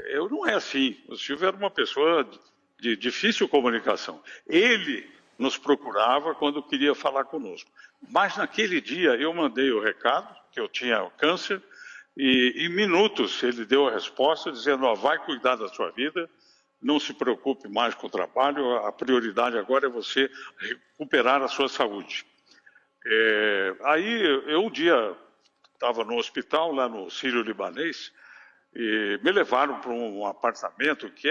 Eu não é assim. O Silvio era uma pessoa de difícil comunicação. Ele nos procurava quando queria falar conosco. Mas naquele dia eu mandei o recado, que eu tinha câncer, e em minutos ele deu a resposta dizendo, ó, vai cuidar da sua vida, não se preocupe mais com o trabalho, a prioridade agora é você recuperar a sua saúde. Aí eu um dia estava no hospital, lá no Sírio-Libanês, e me levaram para um apartamento que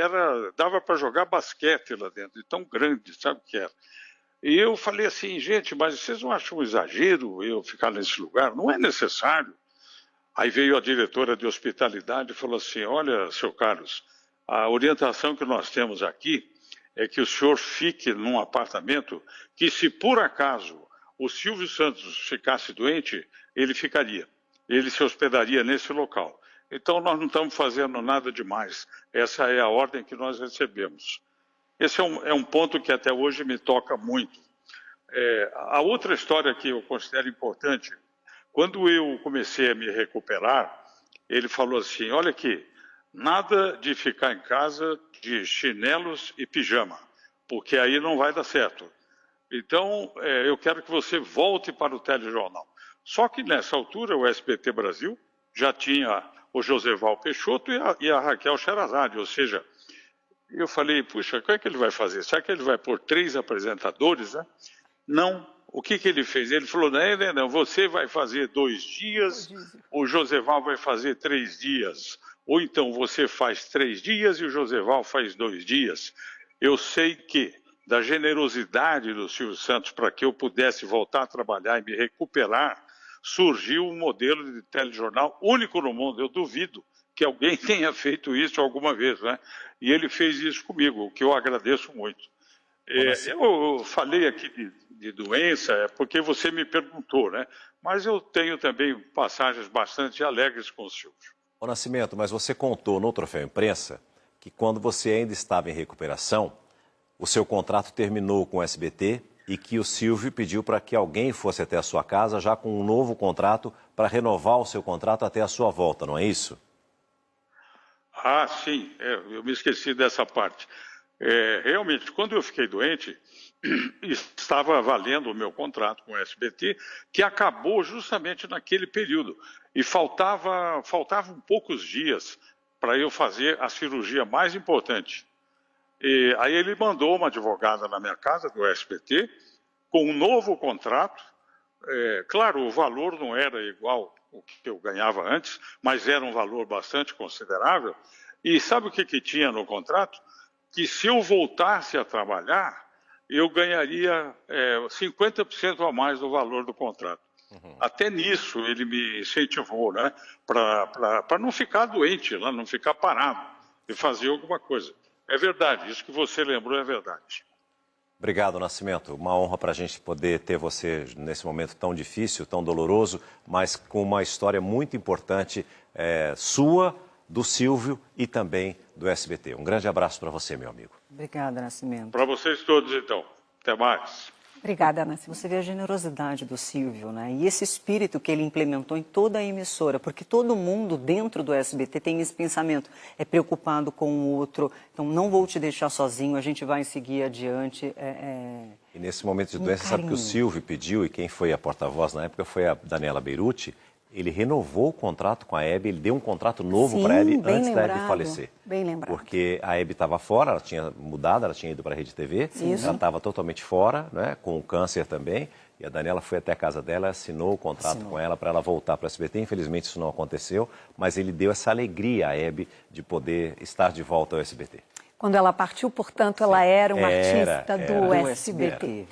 dava para jogar basquete lá dentro, de tão grande, sabe o que era? E eu falei assim, gente, mas vocês não acham um exagero eu ficar nesse lugar? Não é necessário. Aí veio a diretora de hospitalidade e falou assim, olha, seu Carlos, a orientação que nós temos aqui é que o senhor fique num apartamento que, se por acaso o Silvio Santos ficasse doente, ele ficaria. Ele se hospedaria nesse local. Então, nós não estamos fazendo nada demais. Essa é a ordem que nós recebemos. Esse é um ponto que até hoje me toca muito. A outra história que eu considero importante, quando eu comecei a me recuperar, ele falou assim, olha aqui, nada de ficar em casa de chinelos e pijama, porque aí não vai dar certo. Então, eu quero que você volte para o telejornal. Só que nessa altura o SBT Brasil já tinha o Joseval Peixoto e a Raquel Sherazade, ou seja, eu falei, puxa, como é que ele vai fazer? Será que ele vai pôr 3 apresentadores, né? Não. O que ele fez? Ele falou, não, você vai fazer 2 dias, o Joseval vai fazer 3 dias. Ou então você faz 3 dias e o Joseval faz 2 dias. Eu sei que da generosidade do Silvio Santos para que eu pudesse voltar a trabalhar e me recuperar, surgiu um modelo de telejornal único no mundo. Eu duvido que alguém tenha feito isso alguma vez, né? E ele fez isso comigo, o que eu agradeço muito. Eu falei aqui de doença, porque você me perguntou, né? Mas eu tenho também passagens bastante alegres com o Silvio. Ô Nascimento, mas você contou no Troféu Imprensa que quando você ainda estava em recuperação, o seu contrato terminou com o SBT e que o Silvio pediu para que alguém fosse até a sua casa já com um novo contrato para renovar o seu contrato até a sua volta, não é isso? Ah, sim, eu me esqueci dessa parte. Realmente, quando eu fiquei doente, estava valendo o meu contrato com o SBT, que acabou justamente naquele período. E faltavam poucos dias para eu fazer a cirurgia mais importante. E aí ele mandou uma advogada na minha casa, do SBT, com um novo contrato. Claro, o valor não era igual o que eu ganhava antes, mas era um valor bastante considerável. E sabe o que tinha no contrato? Que se eu voltasse a trabalhar, eu ganharia 50% a mais do valor do contrato. Até nisso ele me incentivou, né? Para não ficar doente, né? Não ficar parado e fazer alguma coisa. É verdade, isso que você lembrou é verdade. Obrigado, Nascimento. Uma honra para a gente poder ter você nesse momento tão difícil, tão doloroso, mas com uma história muito importante sua, do Silvio e também do SBT. Um grande abraço para você, meu amigo. Obrigada, Nascimento. Para vocês todos, então. Até mais. Obrigada, Nascimento. Você vê a generosidade do Silvio, né? E esse espírito que ele implementou em toda a emissora, porque todo mundo dentro do SBT tem esse pensamento, é preocupado com o outro, então não vou te deixar sozinho, a gente vai seguir adiante. E nesse momento de doença, sabe que o Silvio pediu, e quem foi a porta-voz na época foi a Daniela Beruti, ele renovou o contrato com a Hebe, ele deu um contrato novo para a Hebe antes da Hebe falecer. Bem lembrado. Porque a Hebe estava fora, ela tinha mudado, ela tinha ido para a Rede TV, ela estava totalmente fora, né, com câncer também, e a Daniela foi até a casa dela, assinou o contrato com ela para ela voltar para o SBT. Infelizmente isso não aconteceu, mas ele deu essa alegria à Hebe de poder estar de volta ao SBT. Quando ela partiu, portanto, ela era uma artista do SBT.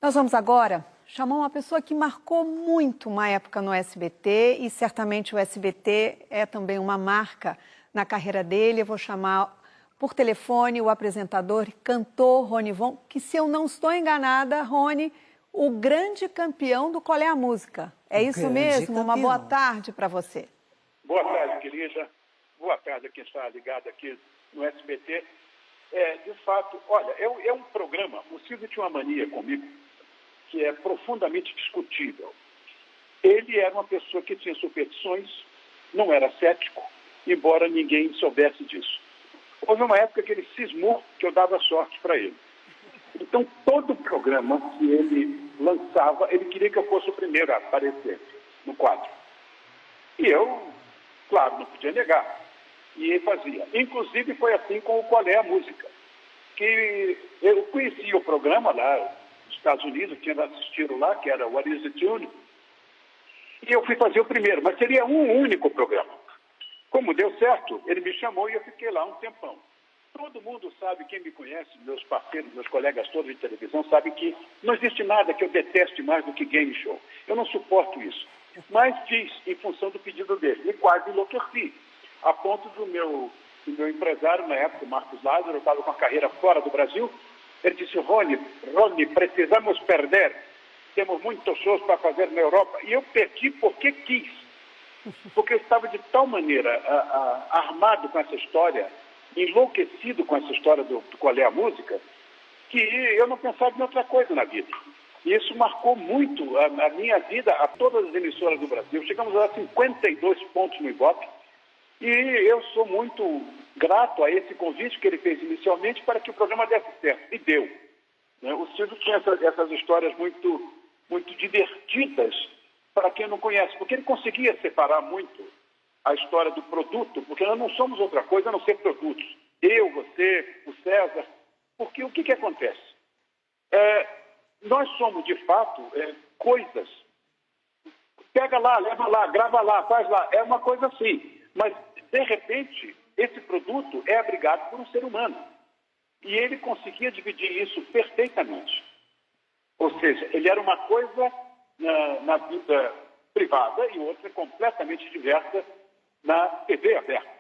Nós vamos agora chamar uma pessoa que marcou muito uma época no SBT e certamente o SBT é também uma marca na carreira dele. Eu vou chamar por telefone o apresentador e cantor Rony Von, que, se eu não estou enganada, Rony, o grande campeão do Qual é a Música. É isso mesmo? Uma boa tarde para você. Boa tarde, querida. Boa tarde a quem está ligado aqui no SBT. De fato, olha, é um programa, o Silvio tinha uma mania comigo, que é profundamente discutível. Ele era uma pessoa que tinha superstições, não era cético, embora ninguém soubesse disso. Houve uma época que ele cismou que eu dava sorte para ele. Então, todo programa que ele lançava, ele queria que eu fosse o primeiro a aparecer no quadro. E eu, claro, não podia negar. E ele fazia. Inclusive, foi assim com o Qual é a Música. Que eu conhecia o programa lá nos Estados Unidos, tinha assistido lá, que era What is the Tune? E eu fui fazer o primeiro, mas seria um único programa. Como deu certo, ele me chamou e eu fiquei lá um tempão. Todo mundo sabe, quem me conhece, meus parceiros, meus colegas todos de televisão, sabem que não existe nada que eu deteste mais do que game show. Eu não suporto isso. Mas fiz em função do pedido dele. E quase enlouqueci. A ponto do meu empresário, na época, o Marcos Lázaro, eu estava com a carreira fora do Brasil, ele disse, Rony, precisamos perder. Temos muitos shows para fazer na Europa. E eu perdi porque quis. Porque eu estava de tal maneira armado com essa história, enlouquecido com essa história do Qual é a Música, que eu não pensava em outra coisa na vida. E isso marcou muito a minha vida, a todas as emissoras do Brasil. Chegamos a 52 pontos no Ibope. E eu sou muito grato a esse convite que ele fez inicialmente para que o programa desse certo. E deu. O Silvio tinha essas histórias muito, muito divertidas para quem não conhece, porque ele conseguia separar muito a história do produto, porque nós não somos outra coisa a não ser produtos. Eu, você, o César. Porque o que acontece? Nós somos, de fato, coisas. Pega lá, leva lá, grava lá, faz lá. É uma coisa assim. Mas, de repente, esse produto é abrigado por um ser humano. E ele conseguia dividir isso perfeitamente. Ou seja, ele era uma coisa na vida privada e outra completamente diversa na TV aberta.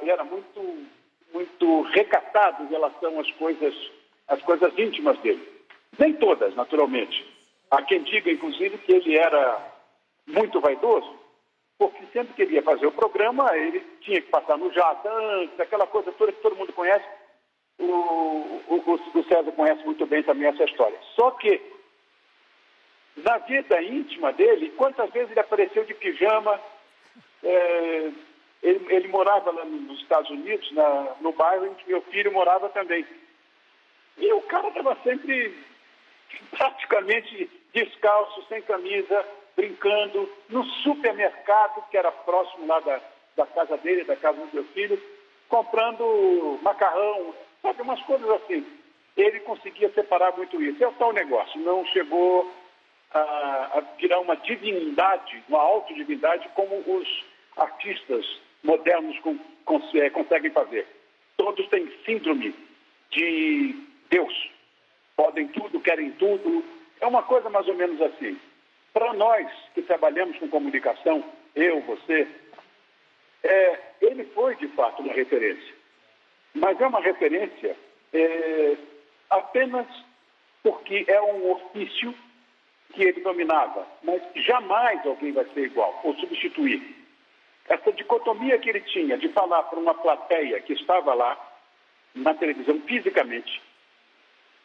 Ele era muito, muito recatado em relação às coisas íntimas dele. Nem todas, naturalmente. Há quem diga, inclusive, que ele era muito vaidoso, porque sempre que ele ia fazer o programa, ele tinha que passar no jato, aquela coisa toda que todo mundo conhece. O César conhece muito bem também essa história. Só que, na vida íntima dele, quantas vezes ele apareceu de pijama, ele morava lá nos Estados Unidos, no bairro em que meu filho morava também. E o cara estava sempre praticamente descalço, sem camisa, brincando, no supermercado, que era próximo lá da casa dele, da casa do meu filho, comprando macarrão, sabe, umas coisas assim. Ele conseguia separar muito isso. É o tal negócio, não chegou a virar uma divindade, uma autodivindade, como os artistas modernos conseguem fazer. Todos têm síndrome de Deus. Podem tudo, querem tudo. É uma coisa mais ou menos assim. Para nós que trabalhamos com comunicação, eu, você, ele foi de fato uma referência. Mas é uma referência apenas porque é um ofício que ele dominava. Mas jamais alguém vai ser igual ou substituir. Essa dicotomia que ele tinha de falar para uma plateia que estava lá na televisão fisicamente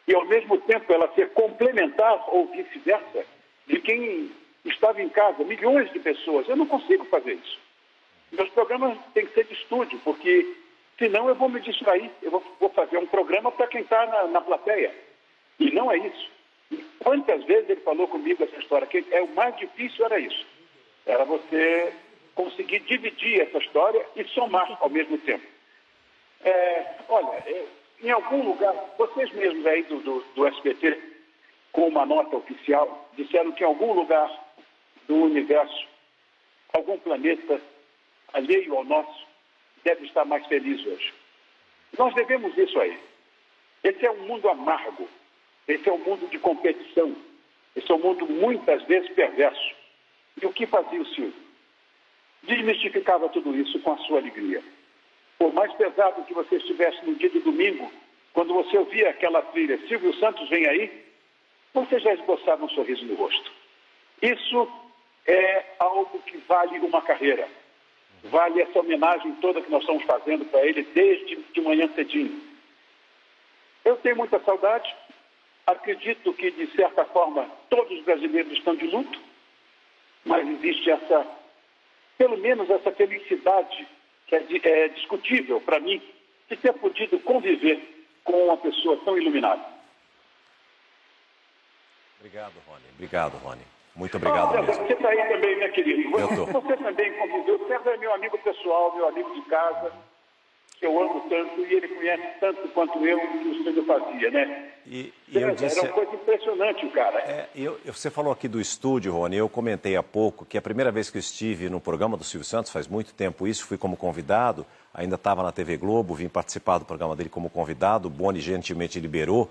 e ao mesmo tempo ela ser complementar ou vice-versa de quem estava em casa, milhões de pessoas. Eu não consigo fazer isso. Meus programas têm que ser de estúdio, porque senão eu vou me distrair. Eu vou fazer um programa para quem está na plateia. E não é isso. E quantas vezes ele falou comigo essa história? Que o mais difícil era isso. Era você conseguir dividir essa história e somar ao mesmo tempo. Olha, em algum lugar, vocês mesmos aí do SBT, com uma nota oficial, disseram que em algum lugar do universo, algum planeta alheio ao nosso, deve estar mais feliz hoje. Nós devemos isso aí. Esse é um mundo amargo. Esse é um mundo de competição. Esse é um mundo muitas vezes perverso. E o que fazia o Silvio? Desmistificava tudo isso com a sua alegria. Por mais pesado que você estivesse no dia de domingo, quando você ouvia aquela trilha, Silvio Santos vem aí, você já esboçava um sorriso no rosto. Isso é algo que vale uma carreira. Vale essa homenagem toda que nós estamos fazendo para ele desde de manhã cedinho. Eu tenho muita saudade. Acredito que, de certa forma, todos os brasileiros estão de luto, mas existe pelo menos essa felicidade que é discutível para mim de ter podido conviver com uma pessoa tão iluminada. Obrigado, Rony. Obrigado, Rony. Muito obrigado mesmo. Você está aí também, né, querido? Eu tô. Você também conviveu. O César é meu amigo pessoal, meu amigo de casa, que eu amo tanto, e ele conhece tanto quanto eu o que o Silvio fazia, né? E eu disse... Era uma coisa impressionante o cara. Você falou aqui do estúdio, Rony, eu comentei há pouco que a primeira vez que eu estive no programa do Silvio Santos, faz muito tempo isso, fui como convidado, ainda estava na TV Globo, vim participar do programa dele como convidado, o Boni gentilmente liberou.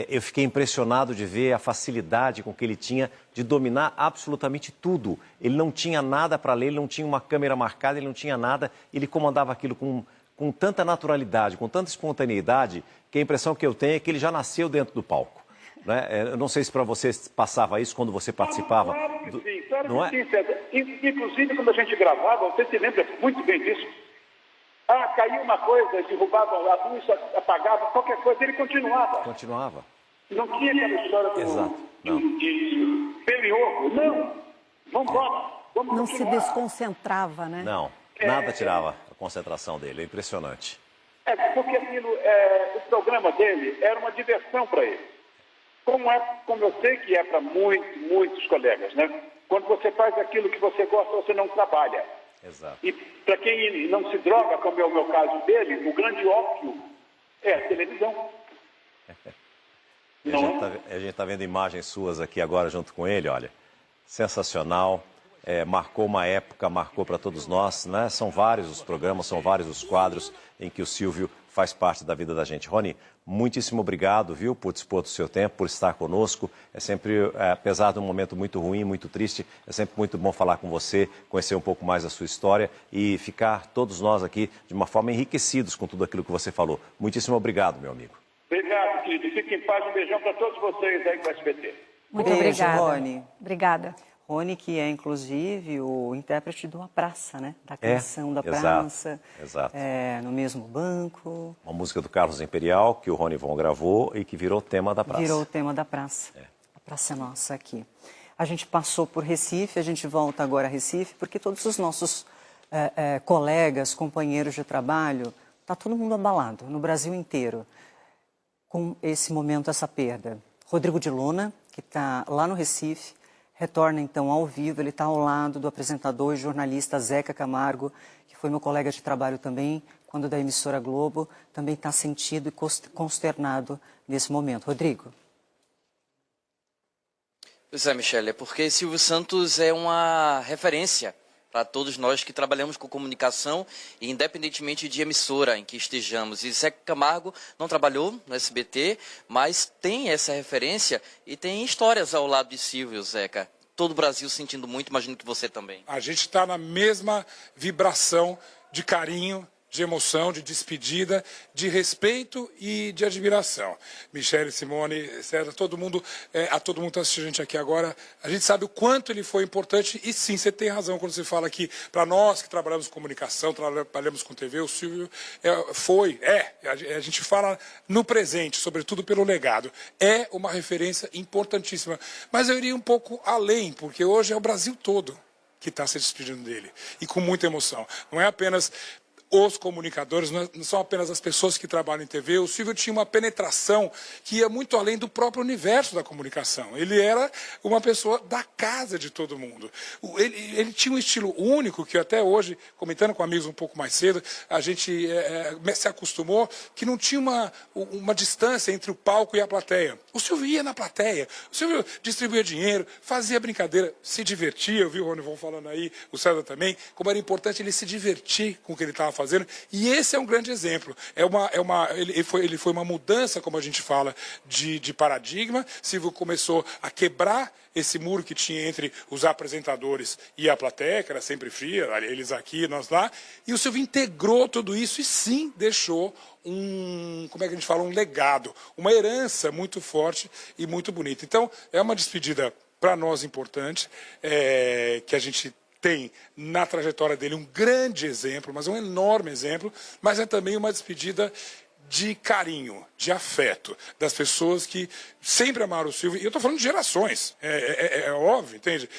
Eu fiquei impressionado de ver a facilidade com que ele tinha de dominar absolutamente tudo. Ele não tinha nada para ler, ele não tinha uma câmera marcada, ele não tinha nada, ele comandava aquilo com tanta naturalidade, com tanta espontaneidade, que a impressão que eu tenho é que ele já nasceu dentro do palco. Né? Eu não sei se para você passava isso quando você participava. Claro que sim, claro não que sim, César. Inclusive, quando a gente gravava, você se lembra muito bem disso. Caiu uma coisa, derrubava a luz, apagava, qualquer coisa, ele continuava. Continuava. Não tinha aquela história de pelo e ovo. Não, vamos embora. Não se desconcentrava, né? Não, nada tirava a concentração dele, é impressionante. Porque aquilo, o programa dele era uma diversão para ele. Como eu sei que é para muitos colegas, né? Quando você faz aquilo que você gosta, você não trabalha. Exato. E para quem não se droga, como é o meu caso dele, o grande ópio é a televisão. A gente está vendo imagens suas aqui agora junto com ele, olha. Sensacional. Marcou uma época, marcou para todos nós, né? São vários os programas, são vários os quadros em que o Silvio faz parte da vida da gente. Rony, muitíssimo obrigado, viu, por dispor do seu tempo, por estar conosco. É sempre, apesar de um momento muito ruim, muito triste, é sempre muito bom falar com você, conhecer um pouco mais da sua história e ficar todos nós aqui de uma forma enriquecidos com tudo aquilo que você falou. Muitíssimo obrigado, meu amigo. Obrigado, querido. Fique em paz. Um beijão para todos vocês aí do SBT. Muito obrigada. Rony. Obrigada. Rony, que é, inclusive, o intérprete de uma praça, né? Da canção da praça. Exato. No mesmo banco. Uma música do Carlos Imperial, que o Rony Von gravou e que virou tema da praça. Virou o tema da praça. A praça é nossa aqui. A gente passou por Recife, a gente volta agora a Recife, porque todos os nossos colegas, companheiros de trabalho, está todo mundo abalado, no Brasil inteiro, com esse momento, essa perda. Rodrigo de Luna, que está lá no Recife, retorna então ao vivo, ele está ao lado do apresentador e jornalista Zeca Camargo, que foi meu colega de trabalho também, quando da emissora Globo, também está sentido e consternado nesse momento. Rodrigo. Pois é, Michele, é porque Silvio Santos é uma referência para todos nós que trabalhamos com comunicação, independentemente de emissora em que estejamos. E Zeca Camargo não trabalhou no SBT, mas tem essa referência e tem histórias ao lado de Silvio, Zeca. Todo o Brasil sentindo muito, imagino que você também. A gente está na mesma vibração de carinho, de emoção, de despedida, de respeito e de admiração. Michele, Simone, César, todo mundo está assistindo a gente aqui agora. A gente sabe o quanto ele foi importante e sim, você tem razão quando você fala que para nós que trabalhamos com comunicação, trabalhamos com TV, o Silvio a gente fala no presente, sobretudo pelo legado. É uma referência importantíssima. Mas eu iria um pouco além, porque hoje é o Brasil todo que está se despedindo dele. E com muita emoção. Não é apenas os comunicadores, não são apenas as pessoas que trabalham em TV. O Silvio tinha uma penetração que ia muito além do próprio universo da comunicação. Ele era uma pessoa da casa de todo mundo. Ele tinha um estilo único que até hoje, comentando com amigos um pouco mais cedo, a gente se acostumou que não tinha uma distância entre o palco e a plateia. O Silvio ia na plateia, o Silvio distribuía dinheiro, fazia brincadeira, se divertia. Eu vi o Rony Von falando aí, o César também, como era importante ele se divertir com o que ele estava fazendo, e esse é um grande exemplo. Ele foi uma mudança, como a gente fala, de paradigma. Silvio começou a quebrar esse muro que tinha entre os apresentadores e a plateia, que era sempre fria, eles aqui, nós lá, e o Silvio integrou tudo isso e sim deixou um legado, uma herança muito forte e muito bonita. Então, é uma despedida para nós importante, que a gente tem na trajetória dele um grande exemplo, mas um enorme exemplo, mas é também uma despedida de carinho, de afeto, das pessoas que sempre amaram o Silvio. E eu estou falando de gerações, é óbvio, entende?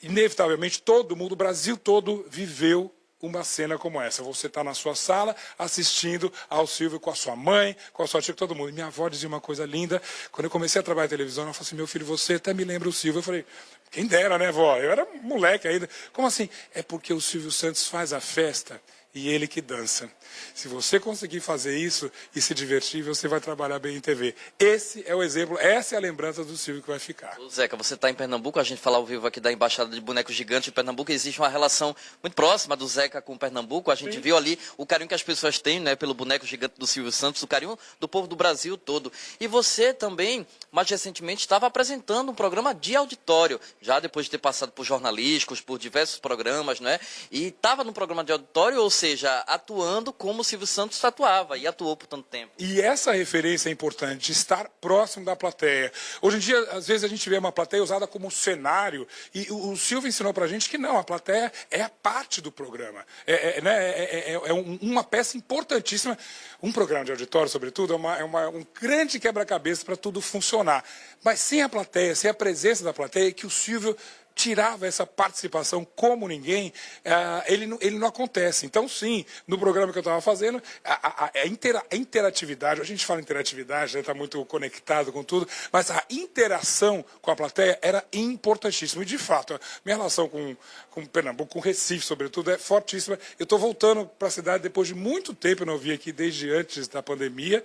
Inevitavelmente, todo mundo, o Brasil todo viveu uma cena como essa. Você está na sua sala assistindo ao Silvio com a sua mãe, com a sua tia, com todo mundo. Minha avó dizia uma coisa linda. Quando eu comecei a trabalhar em televisão, ela falou assim, meu filho, você até me lembra o Silvio. Eu falei, quem dera, né, vó? Eu era moleque ainda. Como assim? É porque o Silvio Santos faz a festa e ele que dança. Se você conseguir fazer isso e se divertir, você vai trabalhar bem em TV. Esse é o exemplo, essa é a lembrança do Silvio que vai ficar. Ô, Zeca, você está em Pernambuco, a gente fala ao vivo aqui da Embaixada de Bonecos Gigantes de Pernambuco, existe uma relação muito próxima do Zeca com Pernambuco, a gente viu ali o carinho que as pessoas têm, né, pelo boneco gigante do Silvio Santos, o carinho do povo do Brasil todo. E você também, mais recentemente, estava apresentando um programa de auditório, já depois de ter passado por jornalísticos, por diversos programas, né, e estava no programa de auditório, ou seja, atuando como o Silvio Santos atuava e atuou por tanto tempo. E essa referência é importante, estar próximo da plateia. Hoje em dia, às vezes a gente vê uma plateia usada como cenário e o Silvio ensinou pra gente que não, a plateia é a parte do programa. Uma peça importantíssima. Um programa de auditório, sobretudo, um grande quebra-cabeça para tudo funcionar. Mas sem a plateia, sem a presença da plateia, que o Silvio tirava essa participação como ninguém, ele não acontece. Então, sim, no programa que eu estava fazendo, a interatividade, a gente fala interatividade, está muito conectado com tudo, mas a interação com a plateia era importantíssima. E, de fato, minha relação com Pernambuco, com Recife, sobretudo, é fortíssima. Eu estou voltando para a cidade depois de muito tempo, eu não vim aqui desde antes da pandemia,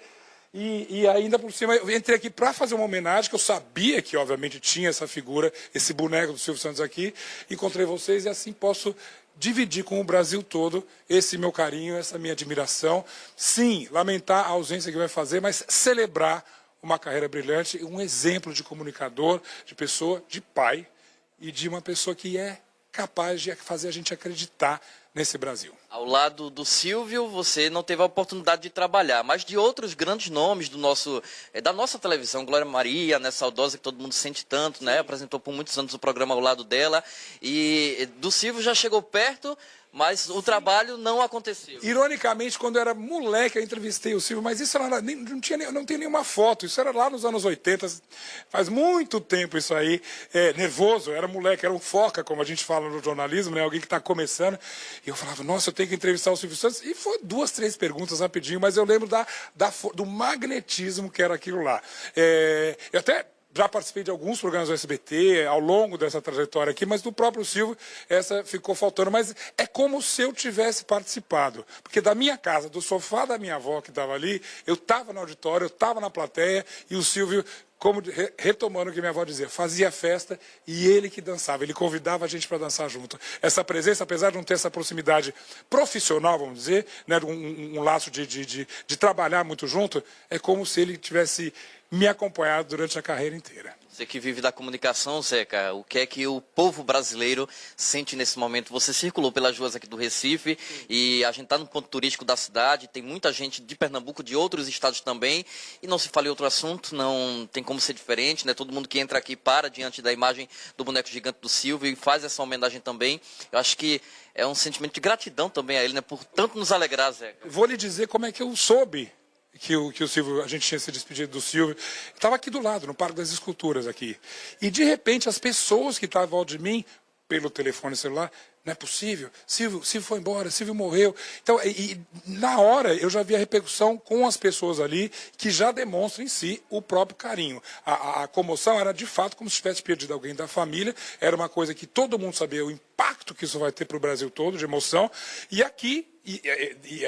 e ainda por cima, eu entrei aqui para fazer uma homenagem, que eu sabia que, obviamente, tinha essa figura, esse boneco do Silvio Santos aqui. Encontrei vocês e assim posso dividir com o Brasil todo esse meu carinho, essa minha admiração. Sim, lamentar a ausência que vai fazer, mas celebrar uma carreira brilhante, um exemplo de comunicador, de pessoa, de pai e de uma pessoa que é capaz de fazer a gente acreditar nesse Brasil. Ao lado do Silvio, você não teve a oportunidade de trabalhar, mas de outros grandes nomes da nossa televisão, Glória Maria, né, saudosa, que todo mundo sente tanto, né, apresentou por muitos anos o programa ao lado dela, e do Silvio já chegou perto, mas o trabalho não aconteceu. Ironicamente, quando eu era moleque, eu entrevistei o Silvio, mas isso era, não tem nenhuma foto, isso era lá nos anos 80, faz muito tempo isso aí, nervoso, eu era moleque, era um foca, como a gente fala no jornalismo, né, alguém que está começando, e eu falava, nossa, eu tenho que entrevistar o Silvio Santos, e foi 2, 3 perguntas rapidinho, mas eu lembro do magnetismo que era aquilo lá. Eu até já participei de alguns programas do SBT ao longo dessa trajetória aqui, mas do próprio Silvio essa ficou faltando. Mas é como se eu tivesse participado. Porque da minha casa, do sofá da minha avó que estava ali, eu estava no auditório, eu estava na plateia e o Silvio, como retomando o que minha avó dizia, fazia festa e ele que dançava, ele convidava a gente para dançar junto. Essa presença, apesar de não ter essa proximidade profissional, vamos dizer, né, um laço de trabalhar muito junto, é como se ele tivesse me acompanhado durante a carreira inteira. Você que vive da comunicação, Zeca, o que é que o povo brasileiro sente nesse momento? Você circulou pelas ruas aqui do Recife e a gente está no ponto turístico da cidade, tem muita gente de Pernambuco, de outros estados também, e não se fala em outro assunto, não tem como ser diferente, né? Todo mundo que entra aqui para diante da imagem do boneco gigante do Silvio e faz essa homenagem também. Eu acho que é um sentimento de gratidão também a ele, né? Por tanto nos alegrar, Zeca. Vou lhe dizer como é que eu soube que o Silvio, a gente tinha se despedido do Silvio. Estava aqui do lado, no Parque das Esculturas aqui. E de repente as pessoas que estavam ao de mim, pelo telefone celular, não é possível, Silvio foi embora, Silvio morreu. Então, na hora eu já vi a repercussão com as pessoas ali, que já demonstram em si o próprio carinho. A comoção era de fato como se tivesse perdido alguém da família, era uma coisa que todo mundo sabia o impacto que isso vai ter para o Brasil todo, de emoção. E aqui,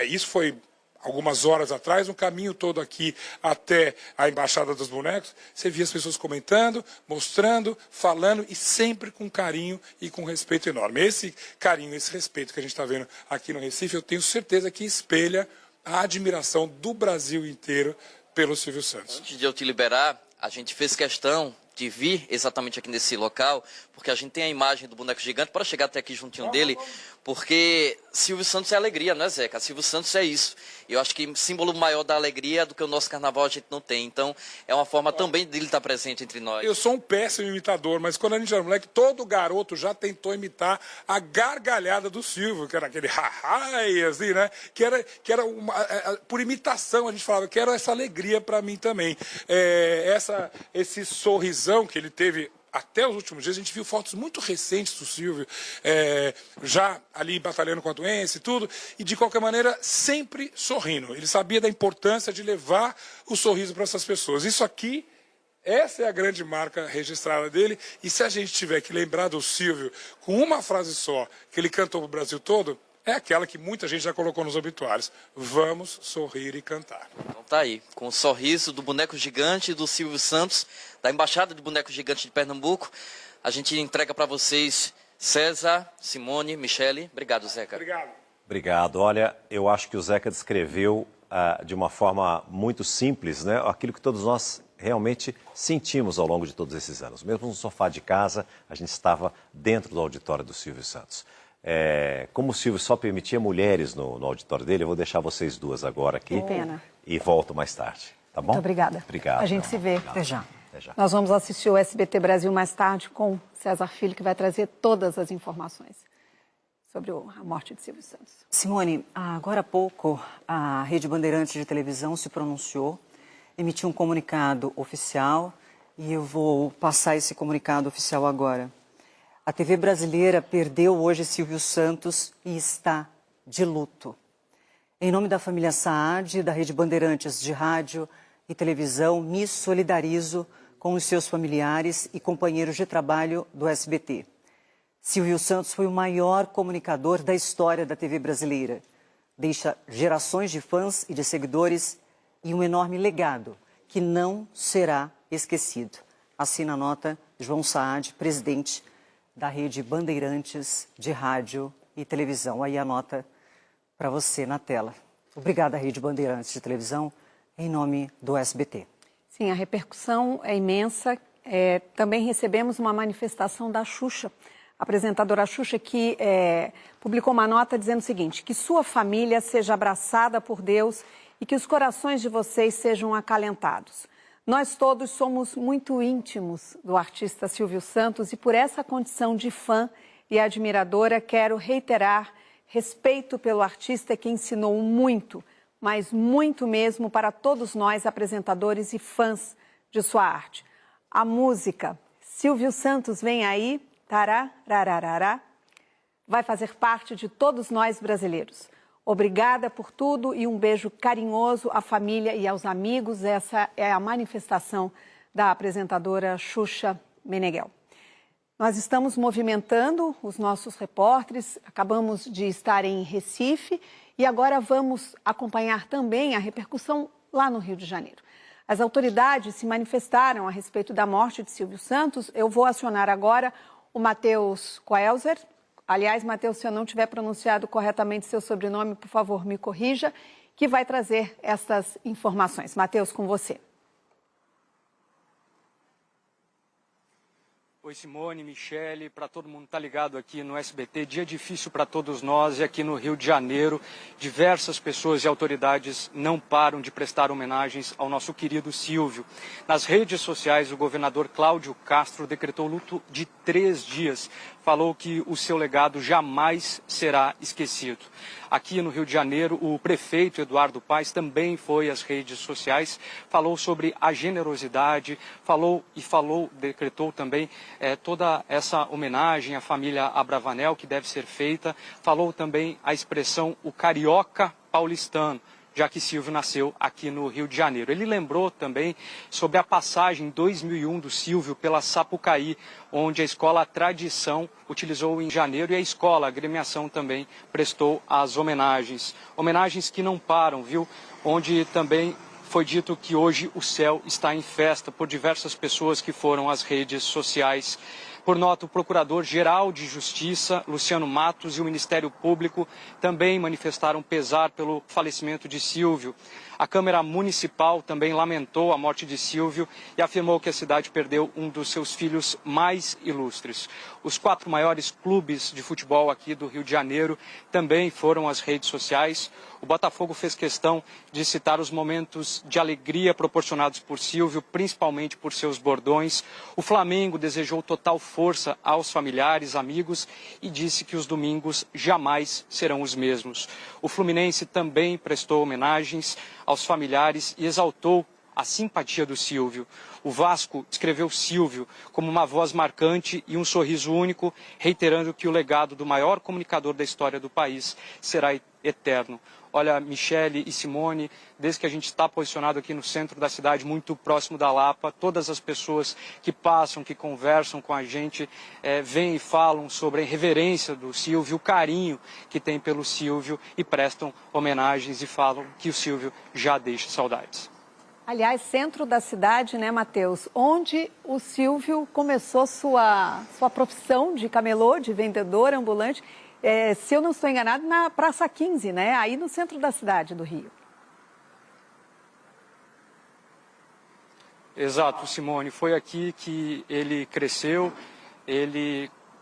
isso foi algumas horas atrás, no caminho todo aqui até a Embaixada dos Bonecos, você via as pessoas comentando, mostrando, falando e sempre com carinho e com respeito enorme. Esse carinho, esse respeito que a gente está vendo aqui no Recife, eu tenho certeza que espelha a admiração do Brasil inteiro pelo Silvio Santos. Antes de eu te liberar, a gente fez questão de vir exatamente aqui nesse local, porque a gente tem a imagem do boneco gigante, para chegar até aqui juntinho dele, porque Silvio Santos é alegria, não é, Zeca? Silvio Santos é isso. E eu acho que símbolo maior da alegria do que o nosso carnaval a gente não tem. Então, é uma forma também dele estar presente entre nós. Eu sou um péssimo imitador, mas quando a gente era moleque, todo garoto já tentou imitar a gargalhada do Silvio, que era aquele ha-ha, assim, né? Que era por imitação, a gente falava, que era essa alegria para mim também. Esse sorrisão que ele teve até os últimos dias, a gente viu fotos muito recentes do Silvio, já ali batalhando com a doença e tudo, e de qualquer maneira sempre sorrindo. Ele sabia da importância de levar o sorriso para essas pessoas. Isso aqui, essa é a grande marca registrada dele, e se a gente tiver que lembrar do Silvio com uma frase só, que ele cantou para o Brasil todo, é aquela que muita gente já colocou nos obituários: vamos sorrir e cantar. Então tá aí, com o sorriso do boneco gigante do Silvio Santos, da Embaixada de Boneco Gigante de Pernambuco, a gente entrega para vocês César, Simone, Michele. Obrigado, Zeca. Obrigado. Obrigado. Olha, eu acho que o Zeca descreveu de uma forma muito simples, né, aquilo que todos nós realmente sentimos ao longo de todos esses anos. Mesmo no sofá de casa, a gente estava dentro do auditório do Silvio Santos. Como o Silvio só permitia mulheres no auditório dele, eu vou deixar vocês duas agora aqui. Que pena. E volto mais tarde, tá bom? Muito obrigada. Obrigado. A gente se vê. Até já. Até já. Nós vamos assistir o SBT Brasil mais tarde com César Filho, que vai trazer todas as informações sobre a morte de Silvio Santos. Simone, agora há pouco a Rede Bandeirantes de televisão se pronunciou, emitiu um comunicado oficial e eu vou passar esse comunicado oficial agora. A TV brasileira perdeu hoje Silvio Santos e está de luto. Em nome da família Saad e da Rede Bandeirantes de rádio e televisão, me solidarizo com os seus familiares e companheiros de trabalho do SBT. Silvio Santos foi o maior comunicador da história da TV brasileira. Deixa gerações de fãs e de seguidores e um enorme legado que não será esquecido. Assina a nota João Saad, presidente da Rede Bandeirantes de rádio e televisão. Aí a nota para você na tela. Obrigada, Rede Bandeirantes de televisão, em nome do SBT. Sim, a repercussão é imensa. Também recebemos uma manifestação da Xuxa, a apresentadora Xuxa, que publicou uma nota dizendo o seguinte: que sua família seja abraçada por Deus e que os corações de vocês sejam acalentados. Nós todos somos muito íntimos do artista Silvio Santos e por essa condição de fã e admiradora quero reiterar respeito pelo artista que ensinou muito, mas muito mesmo para todos nós apresentadores e fãs de sua arte. A música Silvio Santos Vem Aí, tararararará, vai fazer parte de todos nós brasileiros. Obrigada por tudo e um beijo carinhoso à família e aos amigos. Essa é a manifestação da apresentadora Xuxa Meneghel. Nós estamos movimentando os nossos repórteres, acabamos de estar em Recife e agora vamos acompanhar também a repercussão lá no Rio de Janeiro. As autoridades se manifestaram a respeito da morte de Silvio Santos. Eu vou acionar agora o Matheus Coelzer. Aliás, Matheus, se eu não tiver pronunciado corretamente seu sobrenome, por favor, me corrija, que vai trazer essas informações. Matheus, com você. Oi, Simone, Michele, para todo mundo que está ligado aqui no SBT, dia difícil para todos nós e aqui no Rio de Janeiro, diversas pessoas e autoridades não param de prestar homenagens ao nosso querido Silvio. Nas redes sociais, o governador Cláudio Castro decretou luto de 3 dias, falou que o seu legado jamais será esquecido. Aqui no Rio de Janeiro, o prefeito Eduardo Paes também foi às redes sociais, falou sobre a generosidade, decretou também toda essa homenagem à família Abravanel que deve ser feita, falou também a expressão o carioca paulistano, já que Silvio nasceu aqui no Rio de Janeiro. Ele lembrou também sobre a passagem em 2001 do Silvio pela Sapucaí, onde a escola Tradição utilizou em janeiro e a escola, a agremiação também prestou as homenagens. Homenagens que não param, viu? Onde também foi dito que hoje o céu está em festa por diversas pessoas que foram às redes sociais. Por nota, o Procurador-Geral de Justiça, Luciano Matos, e o Ministério Público também manifestaram pesar pelo falecimento de Silvio. A Câmara Municipal também lamentou a morte de Silvio e afirmou que a cidade perdeu um dos seus filhos mais ilustres. Os 4 maiores clubes de futebol aqui do Rio de Janeiro também foram às redes sociais. O Botafogo fez questão de citar os momentos de alegria proporcionados por Silvio, principalmente por seus bordões. O Flamengo desejou total força aos familiares, amigos e disse que os domingos jamais serão os mesmos. O Fluminense também prestou homenagens aos familiares e exaltou a simpatia do Silvio. O Vasco descreveu Silvio como uma voz marcante e um sorriso único, reiterando que o legado do maior comunicador da história do país será eterno. Olha, Michele e Simone, desde que a gente está posicionado aqui no centro da cidade, muito próximo da Lapa, todas as pessoas que passam, que conversam com a gente, vêm e falam sobre a reverência do Silvio, o carinho que tem pelo Silvio e prestam homenagens e falam que o Silvio já deixa saudades. Aliás, centro da cidade, né, Matheus, onde o Silvio começou sua profissão de camelô, de vendedor ambulante, se eu não estou enganado, na Praça 15, né, aí no centro da cidade do Rio. Exato, Simone, foi aqui que ele cresceu,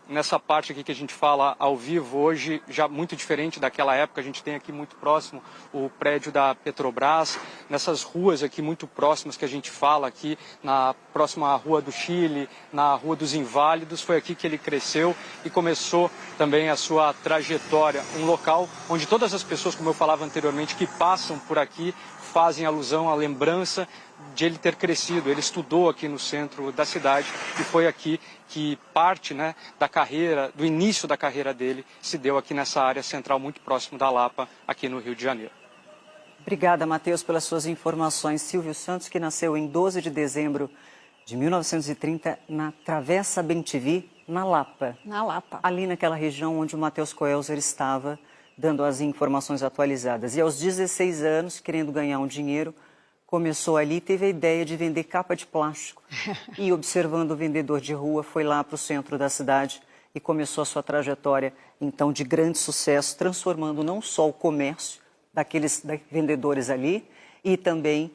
nessa parte aqui que a gente fala ao vivo hoje, já muito diferente daquela época, a gente tem aqui muito próximo o prédio da Petrobras, nessas ruas aqui muito próximas que a gente fala aqui, na próxima Rua do Chile, na Rua dos Inválidos, foi aqui que ele cresceu e começou também a sua trajetória, um local onde todas as pessoas, como eu falava anteriormente, que passam por aqui, fazem alusão à lembrança de ele ter crescido. Ele estudou aqui no centro da cidade e foi aqui que parte, né, da carreira, do início da carreira dele, se deu aqui nessa área central, muito próximo da Lapa, aqui no Rio de Janeiro. Obrigada, Matheus, pelas suas informações. Silvio Santos, que nasceu em 12 de dezembro de 1930, na Travessa Bem-TV, na Lapa. Na Lapa. Ali naquela região onde o Matheus Coelzer estava dando as informações atualizadas. E aos 16 anos, querendo ganhar um dinheiro, começou ali, teve a ideia de vender capa de plástico. E observando o vendedor de rua, foi lá para o centro da cidade e começou a sua trajetória, então, de grande sucesso, transformando não só o comércio daqueles vendedores ali, e também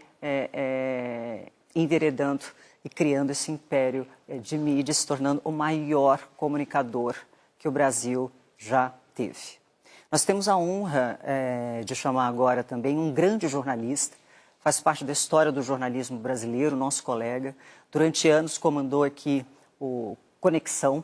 enveredando e criando esse império de mídia, se tornando o maior comunicador que o Brasil já teve. Nós temos a honra de chamar agora também um grande jornalista, faz parte da história do jornalismo brasileiro, nosso colega. Durante anos comandou aqui o Conexão,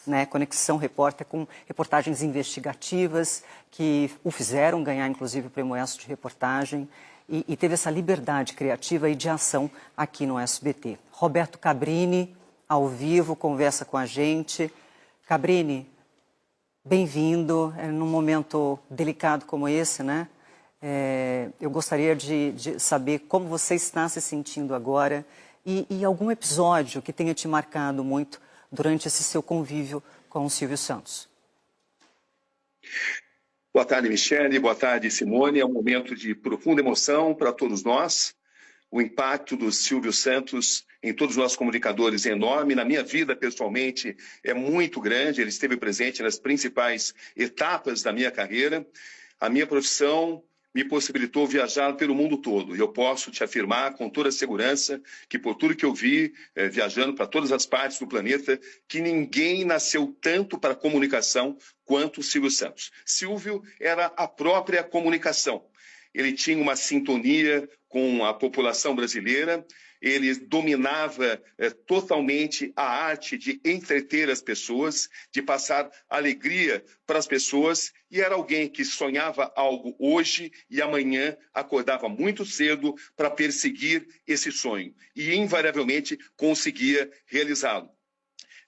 né? Conexão Repórter, com reportagens investigativas que o fizeram ganhar, inclusive, o Prêmio ESSO de reportagem e teve essa liberdade criativa e de ação aqui no SBT. Roberto Cabrini, ao vivo, conversa com a gente. Cabrini, bem-vindo, num momento delicado como esse, né? Eu gostaria de saber como você está se sentindo agora e algum episódio que tenha te marcado muito durante esse seu convívio com o Silvio Santos. Boa tarde, Michele. Boa tarde, Simone. É um momento de profunda emoção para todos nós. O impacto do Silvio Santos em todos os nossos comunicadores é enorme. Na minha vida, pessoalmente, é muito grande. Ele esteve presente nas principais etapas da minha carreira. A minha profissão me possibilitou viajar pelo mundo todo. E eu posso te afirmar com toda segurança que, por tudo que eu vi, viajando para todas as partes do planeta, que ninguém nasceu tanto para a comunicação quanto o Silvio Santos. Silvio era a própria comunicação. Ele tinha uma sintonia com a população brasileira, ele dominava totalmente a arte de entreter as pessoas, de passar alegria para as pessoas, e era alguém que sonhava algo hoje e amanhã acordava muito cedo para perseguir esse sonho e invariavelmente conseguia realizá-lo.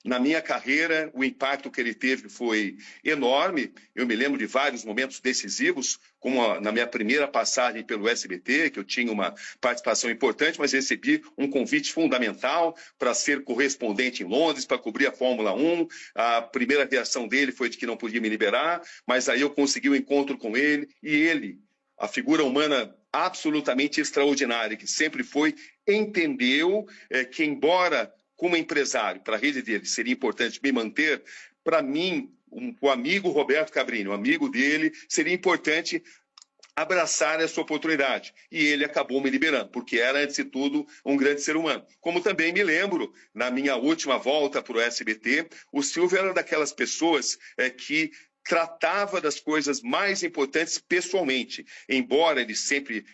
Na minha carreira, o impacto que ele teve foi enorme. Eu me lembro de vários momentos decisivos, como na minha primeira passagem pelo SBT, que eu tinha uma participação importante, mas recebi um convite fundamental para ser correspondente em Londres, para cobrir a Fórmula 1. A primeira reação dele foi de que não podia me liberar, mas aí eu consegui um encontro com ele, e ele, a figura humana absolutamente extraordinária, que sempre foi, entendeu que, embora como empresário, para a rede dele, seria importante me manter, para mim, o amigo Roberto Cabrini, o amigo dele, seria importante abraçar essa oportunidade. E ele acabou me liberando, porque era, antes de tudo, um grande ser humano. Como também me lembro, na minha última volta para o SBT, o Silvio era daquelas pessoas que tratava das coisas mais importantes pessoalmente. Embora ele sempre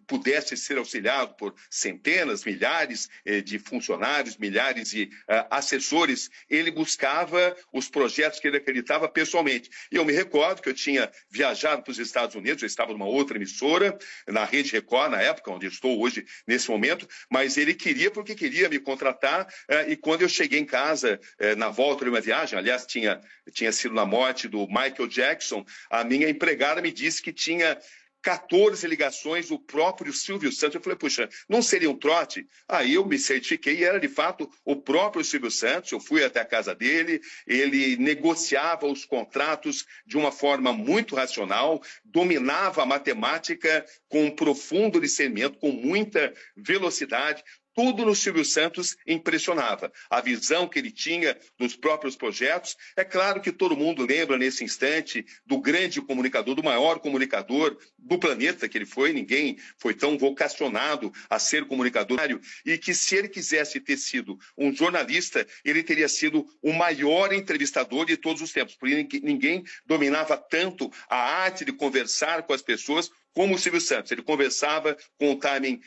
pudesse ser auxiliado por centenas, milhares de funcionários, milhares de assessores, ele buscava os projetos que ele acreditava pessoalmente. E eu me recordo que eu tinha viajado para os Estados Unidos, eu estava numa outra emissora, na Rede Record, na época, onde eu estou hoje, nesse momento, mas ele queria porque queria me contratar, e quando eu cheguei em casa, na volta de uma viagem, aliás, tinha sido na morte do Michael Jackson, a minha empregada me disse que tinha 14 ligações do próprio Silvio Santos. Eu falei, puxa, não seria um trote? Aí eu me certifiquei e era, de fato, o próprio Silvio Santos. Eu fui até a casa dele, ele negociava os contratos de uma forma muito racional, dominava a matemática com um profundo discernimento, com muita velocidade. Tudo no Silvio Santos impressionava. A visão que ele tinha dos próprios projetos. É claro que todo mundo lembra nesse instante do grande comunicador, do maior comunicador do planeta que ele foi. Ninguém foi tão vocacionado a ser comunicador. E que se ele quisesse ter sido um jornalista, ele teria sido o maior entrevistador de todos os tempos. Porque ninguém dominava tanto a arte de conversar com as pessoas como o Silvio Santos. Ele conversava com um timing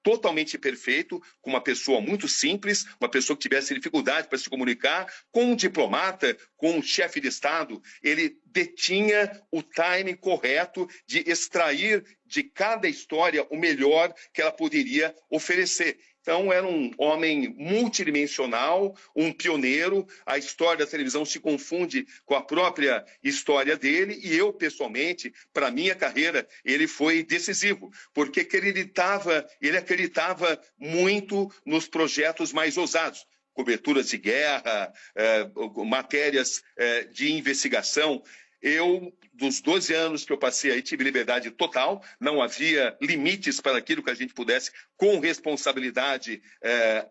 totalmente perfeito, com uma pessoa muito simples, uma pessoa que tivesse dificuldade para se comunicar, com um diplomata, com um chefe de Estado. Ele detinha o timing correto de extrair de cada história o melhor que ela poderia oferecer. Então, era um homem multidimensional, um pioneiro. A história da televisão se confunde com a própria história dele. E eu, pessoalmente, para a minha carreira, ele foi decisivo. Porque ele acreditava muito nos projetos mais ousados. Coberturas de guerra, matérias de investigação. Eu, dos 12 anos que eu passei aí, tive liberdade total, não havia limites para aquilo que a gente pudesse, com responsabilidade,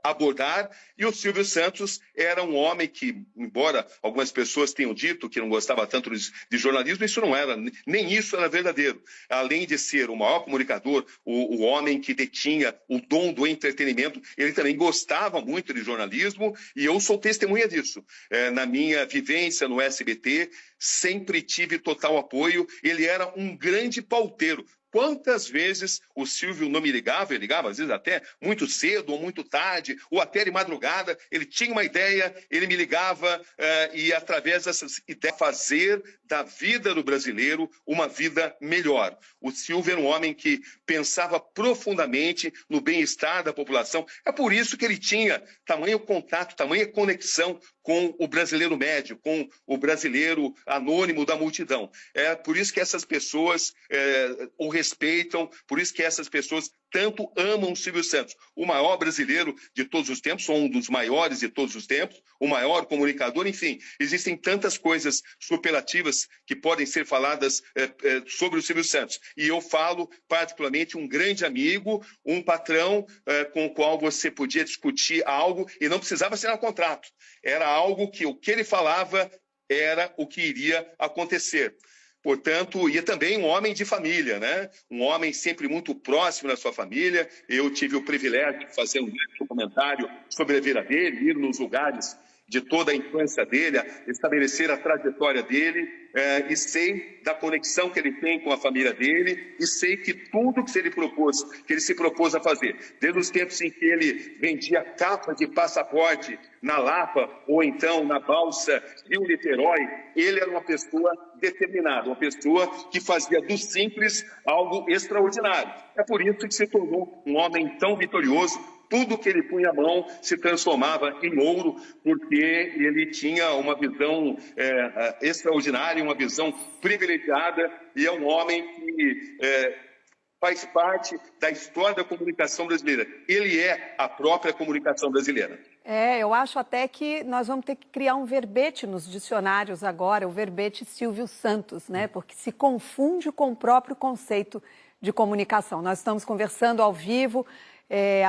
abordar. E o Silvio Santos era um homem que, embora algumas pessoas tenham dito que não gostava tanto de jornalismo, isso não era, nem isso era verdadeiro. Além de ser o maior comunicador, o homem que detinha o dom do entretenimento, ele também gostava muito de jornalismo, e eu sou testemunha disso. Na minha vivência no SBT, sempre tive total apoio. Ele era um grande pauteiro. Quantas vezes o Silvio não me ligava, ele ligava às vezes até muito cedo ou muito tarde, ou até de madrugada, ele tinha uma ideia, ele me ligava e através dessas ideias fazer da vida do brasileiro uma vida melhor. O Silvio era um homem que pensava profundamente no bem-estar da população. É por isso que ele tinha tamanho contato, tamanha conexão com o brasileiro médio, com o brasileiro anônimo da multidão. É por isso que essas pessoas o respeitam, por isso que essas pessoas tanto amam o Silvio Santos, o maior brasileiro de todos os tempos, ou um dos maiores de todos os tempos, o maior comunicador, enfim. Existem tantas coisas superlativas que podem ser faladas sobre o Silvio Santos. E eu falo, particularmente, um grande amigo, um patrão com o qual você podia discutir algo e não precisava assinar contrato. Era algo que o que ele falava era o que iria acontecer. Portanto, e também um homem de família, né? Um homem sempre muito próximo da sua família. Eu tive o privilégio de fazer um documentário sobre a vida dele, ir nos lugares de toda a infância dele, estabelecer a trajetória dele, e sei da conexão que ele tem com a família dele, e sei que tudo que ele se propôs a fazer, desde os tempos em que ele vendia capa de passaporte na Lapa, ou então na balsa Rio-Niterói, ele era uma pessoa determinada, uma pessoa que fazia do simples algo extraordinário. É por isso que se tornou um homem tão vitorioso. Tudo que ele punha a mão se transformava em ouro, porque ele tinha uma visão extraordinária, uma visão privilegiada, e é um homem que faz parte da história da comunicação brasileira. Ele é a própria comunicação brasileira. Eu acho até que nós vamos ter que criar um verbete nos dicionários agora, o verbete Silvio Santos, né? Porque se confunde com o próprio conceito de comunicação. Nós estamos conversando ao vivo,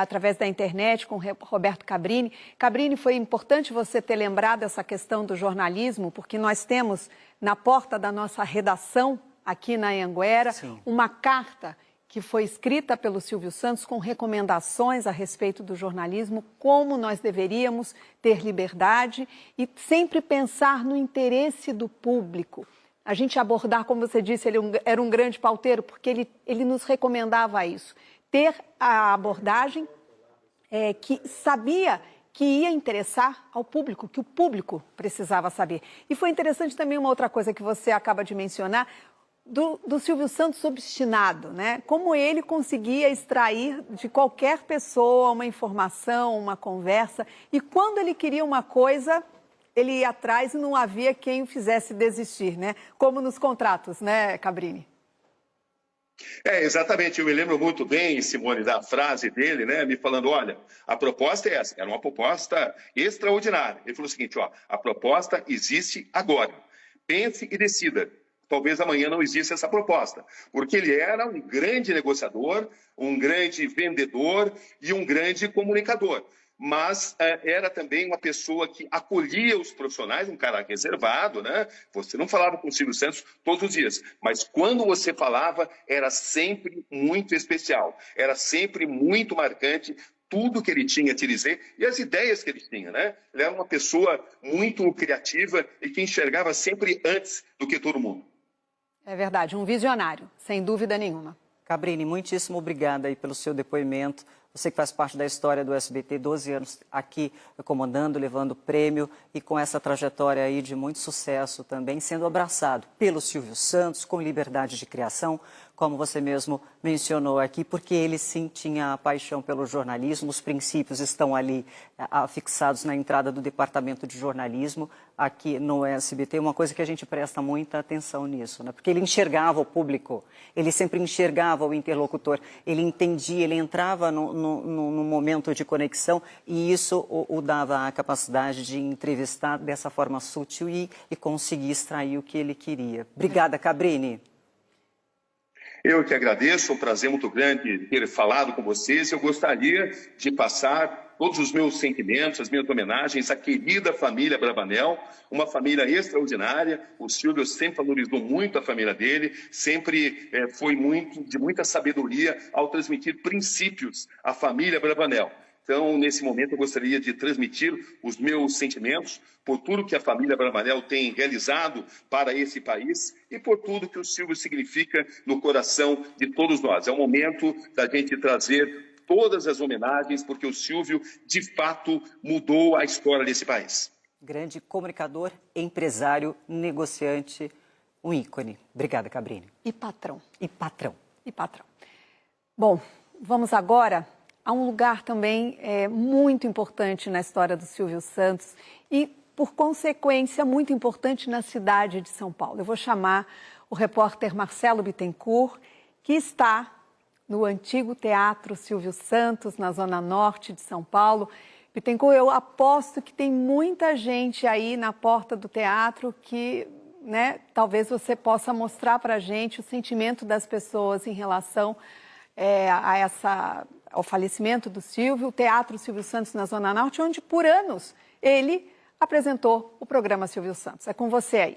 através da internet, com o Roberto Cabrini. Cabrini, foi importante você ter lembrado essa questão do jornalismo, porque nós temos na porta da nossa redação, aqui na Anhanguera, uma carta que foi escrita pelo Silvio Santos com recomendações a respeito do jornalismo, como nós deveríamos ter liberdade e sempre pensar no interesse do público. a gente abordar, como você disse, ele era um grande pauteiro, porque ele nos recomendava isso. Ter a abordagem que sabia que ia interessar ao público, que o público precisava saber. E foi interessante também uma outra coisa que você acaba de mencionar, do Silvio Santos obstinado, né? Como ele conseguia extrair de qualquer pessoa uma informação, uma conversa, e quando ele queria uma coisa, ele ia atrás e não havia quem o fizesse desistir, né? Como nos contratos, né, Cabrini? Exatamente. Eu me lembro muito bem, Simone, da frase dele, né? Me falando, olha, a proposta é essa. Era uma proposta extraordinária. Ele falou o seguinte, ó, a proposta existe agora. Pense e decida. Talvez amanhã não exista essa proposta, porque ele era um grande negociador, um grande vendedor e um grande comunicador. Mas era também uma pessoa que acolhia os profissionais, um cara reservado, né? Você não falava com o Silvio Santos todos os dias, mas quando você falava, era sempre muito especial, era sempre muito marcante tudo que ele tinha a te dizer e as ideias que ele tinha, né? Ele era uma pessoa muito criativa e que enxergava sempre antes do que todo mundo. É verdade, um visionário, sem dúvida nenhuma. Cabrini, muitíssimo obrigada aí pelo seu depoimento. Você que faz parte da história do SBT, 12 anos aqui comandando, levando prêmio e com essa trajetória aí de muito sucesso também, sendo abraçado pelo Silvio Santos, com liberdade de criação, como você mesmo mencionou aqui, porque ele sim tinha a paixão pelo jornalismo, os princípios estão ali fixados na entrada do departamento de jornalismo aqui no SBT, uma coisa que a gente presta muita atenção nisso, né? Porque ele enxergava o público, ele sempre enxergava o interlocutor, ele entendia, ele entrava no momento de conexão e isso o dava a capacidade de entrevistar dessa forma sutil e conseguir extrair o que ele queria. Obrigada, Cabrini. Eu que agradeço, é um prazer muito grande ter falado com vocês. Eu gostaria de passar todos os meus sentimentos, as minhas homenagens à querida família Bravanel, uma família extraordinária. O Silvio sempre valorizou muito a família dele, sempre foi de muita sabedoria ao transmitir princípios à família Bravanel. Então, nesse momento, eu gostaria de transmitir os meus sentimentos por tudo que a família Bravanel tem realizado para esse país e por tudo que o Silvio significa no coração de todos nós. É o momento da gente trazer todas as homenagens, porque o Silvio, de fato, mudou a história desse país. Grande comunicador, empresário, negociante, um ícone. Obrigada, Cabrini. E patrão. E patrão. E patrão. Bom, vamos agora a um lugar também muito importante na história do Silvio Santos e, por consequência, muito importante na cidade de São Paulo. Eu vou chamar o repórter Marcelo Bittencourt, que está no antigo Teatro Silvio Santos, na Zona Norte de São Paulo. Bittencourt, eu aposto que tem muita gente aí na porta do teatro que, né, talvez você possa mostrar para a gente o sentimento das pessoas em relação ao falecimento do Silvio, o Teatro Silvio Santos na Zona Norte, onde por anos ele apresentou o programa Silvio Santos. É com você aí.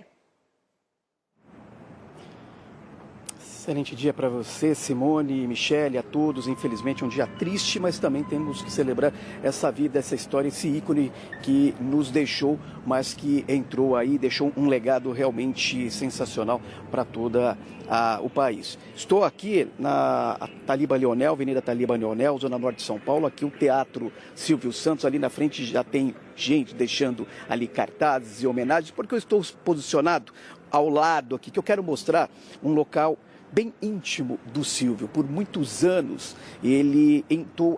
Excelente dia para você, Simone, Michele, a todos. Infelizmente, um dia triste, mas também temos que celebrar essa vida, essa história, esse ícone que nos deixou, mas que entrou aí, deixou um legado realmente sensacional para todo o país. Estou aqui na Taliba Leonel, Avenida Taliba Leonel, Zona Norte de São Paulo, aqui o Teatro Silvio Santos, ali na frente já tem gente deixando ali cartazes e homenagens, porque eu estou posicionado ao lado aqui, que eu quero mostrar um local bem íntimo do Silvio. Por muitos anos ele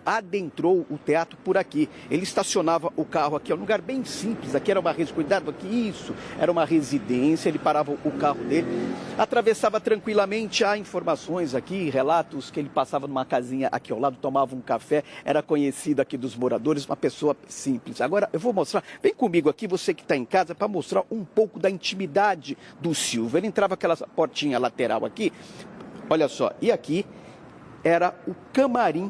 adentrou o teatro por aqui. Ele estacionava o carro aqui, é um lugar bem simples. Aqui era uma residência, cuidado aqui, isso, era uma residência. Ele parava o carro dele, atravessava tranquilamente. Há informações aqui, relatos que ele passava numa casinha aqui ao lado, tomava um café, era conhecido aqui dos moradores, uma pessoa simples. Agora eu vou mostrar, vem comigo aqui, você que está em casa, para mostrar um pouco da intimidade do Silvio. Ele entrava aquela portinha lateral aqui. Olha só, e aqui era o camarim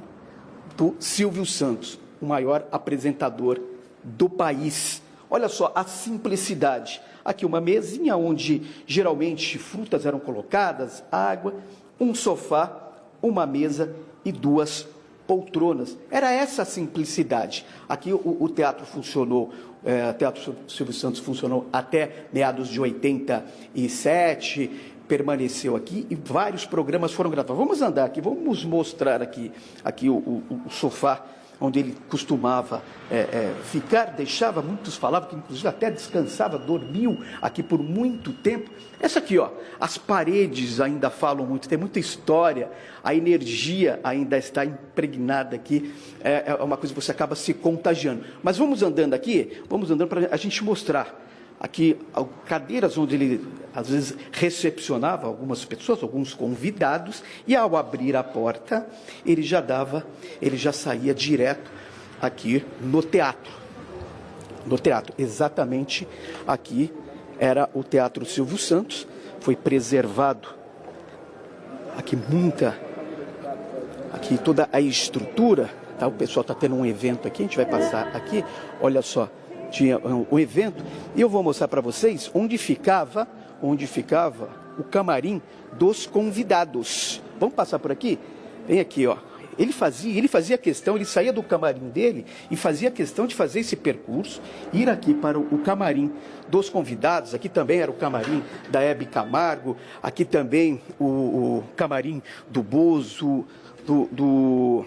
do Silvio Santos, o maior apresentador do país. Olha só a simplicidade. Aqui uma mesinha onde geralmente frutas eram colocadas, água, um sofá, uma mesa e duas poltronas. Era essa a simplicidade. Aqui o teatro funcionou, o Teatro Silvio Santos funcionou até meados de 87, permaneceu aqui e vários programas foram gravados. Vamos andar aqui, vamos mostrar aqui o sofá onde ele costumava ficar, deixava, muitos falavam que inclusive até descansava, dormiu aqui por muito tempo. Essa aqui, ó, as paredes ainda falam muito, tem muita história, a energia ainda está impregnada aqui, é uma coisa que você acaba se contagiando. Mas vamos andando aqui, vamos andando para a gente mostrar. Aqui, cadeiras onde ele, às vezes, recepcionava algumas pessoas, alguns convidados, e ao abrir a porta, ele já saía direto aqui no teatro. No teatro, exatamente aqui era o Teatro Silvio Santos, foi preservado aqui aqui toda a estrutura, tá? O pessoal está tendo um evento aqui, a gente vai passar aqui, olha só. Tinha um evento, e eu vou mostrar para vocês onde ficava o camarim dos convidados. Vamos passar por aqui? Vem aqui, ó. Ele fazia questão, ele saía do camarim dele e fazia questão de fazer esse percurso, ir aqui para o camarim dos convidados. Aqui também era o camarim da Hebe Camargo, aqui também o camarim do Bozo, do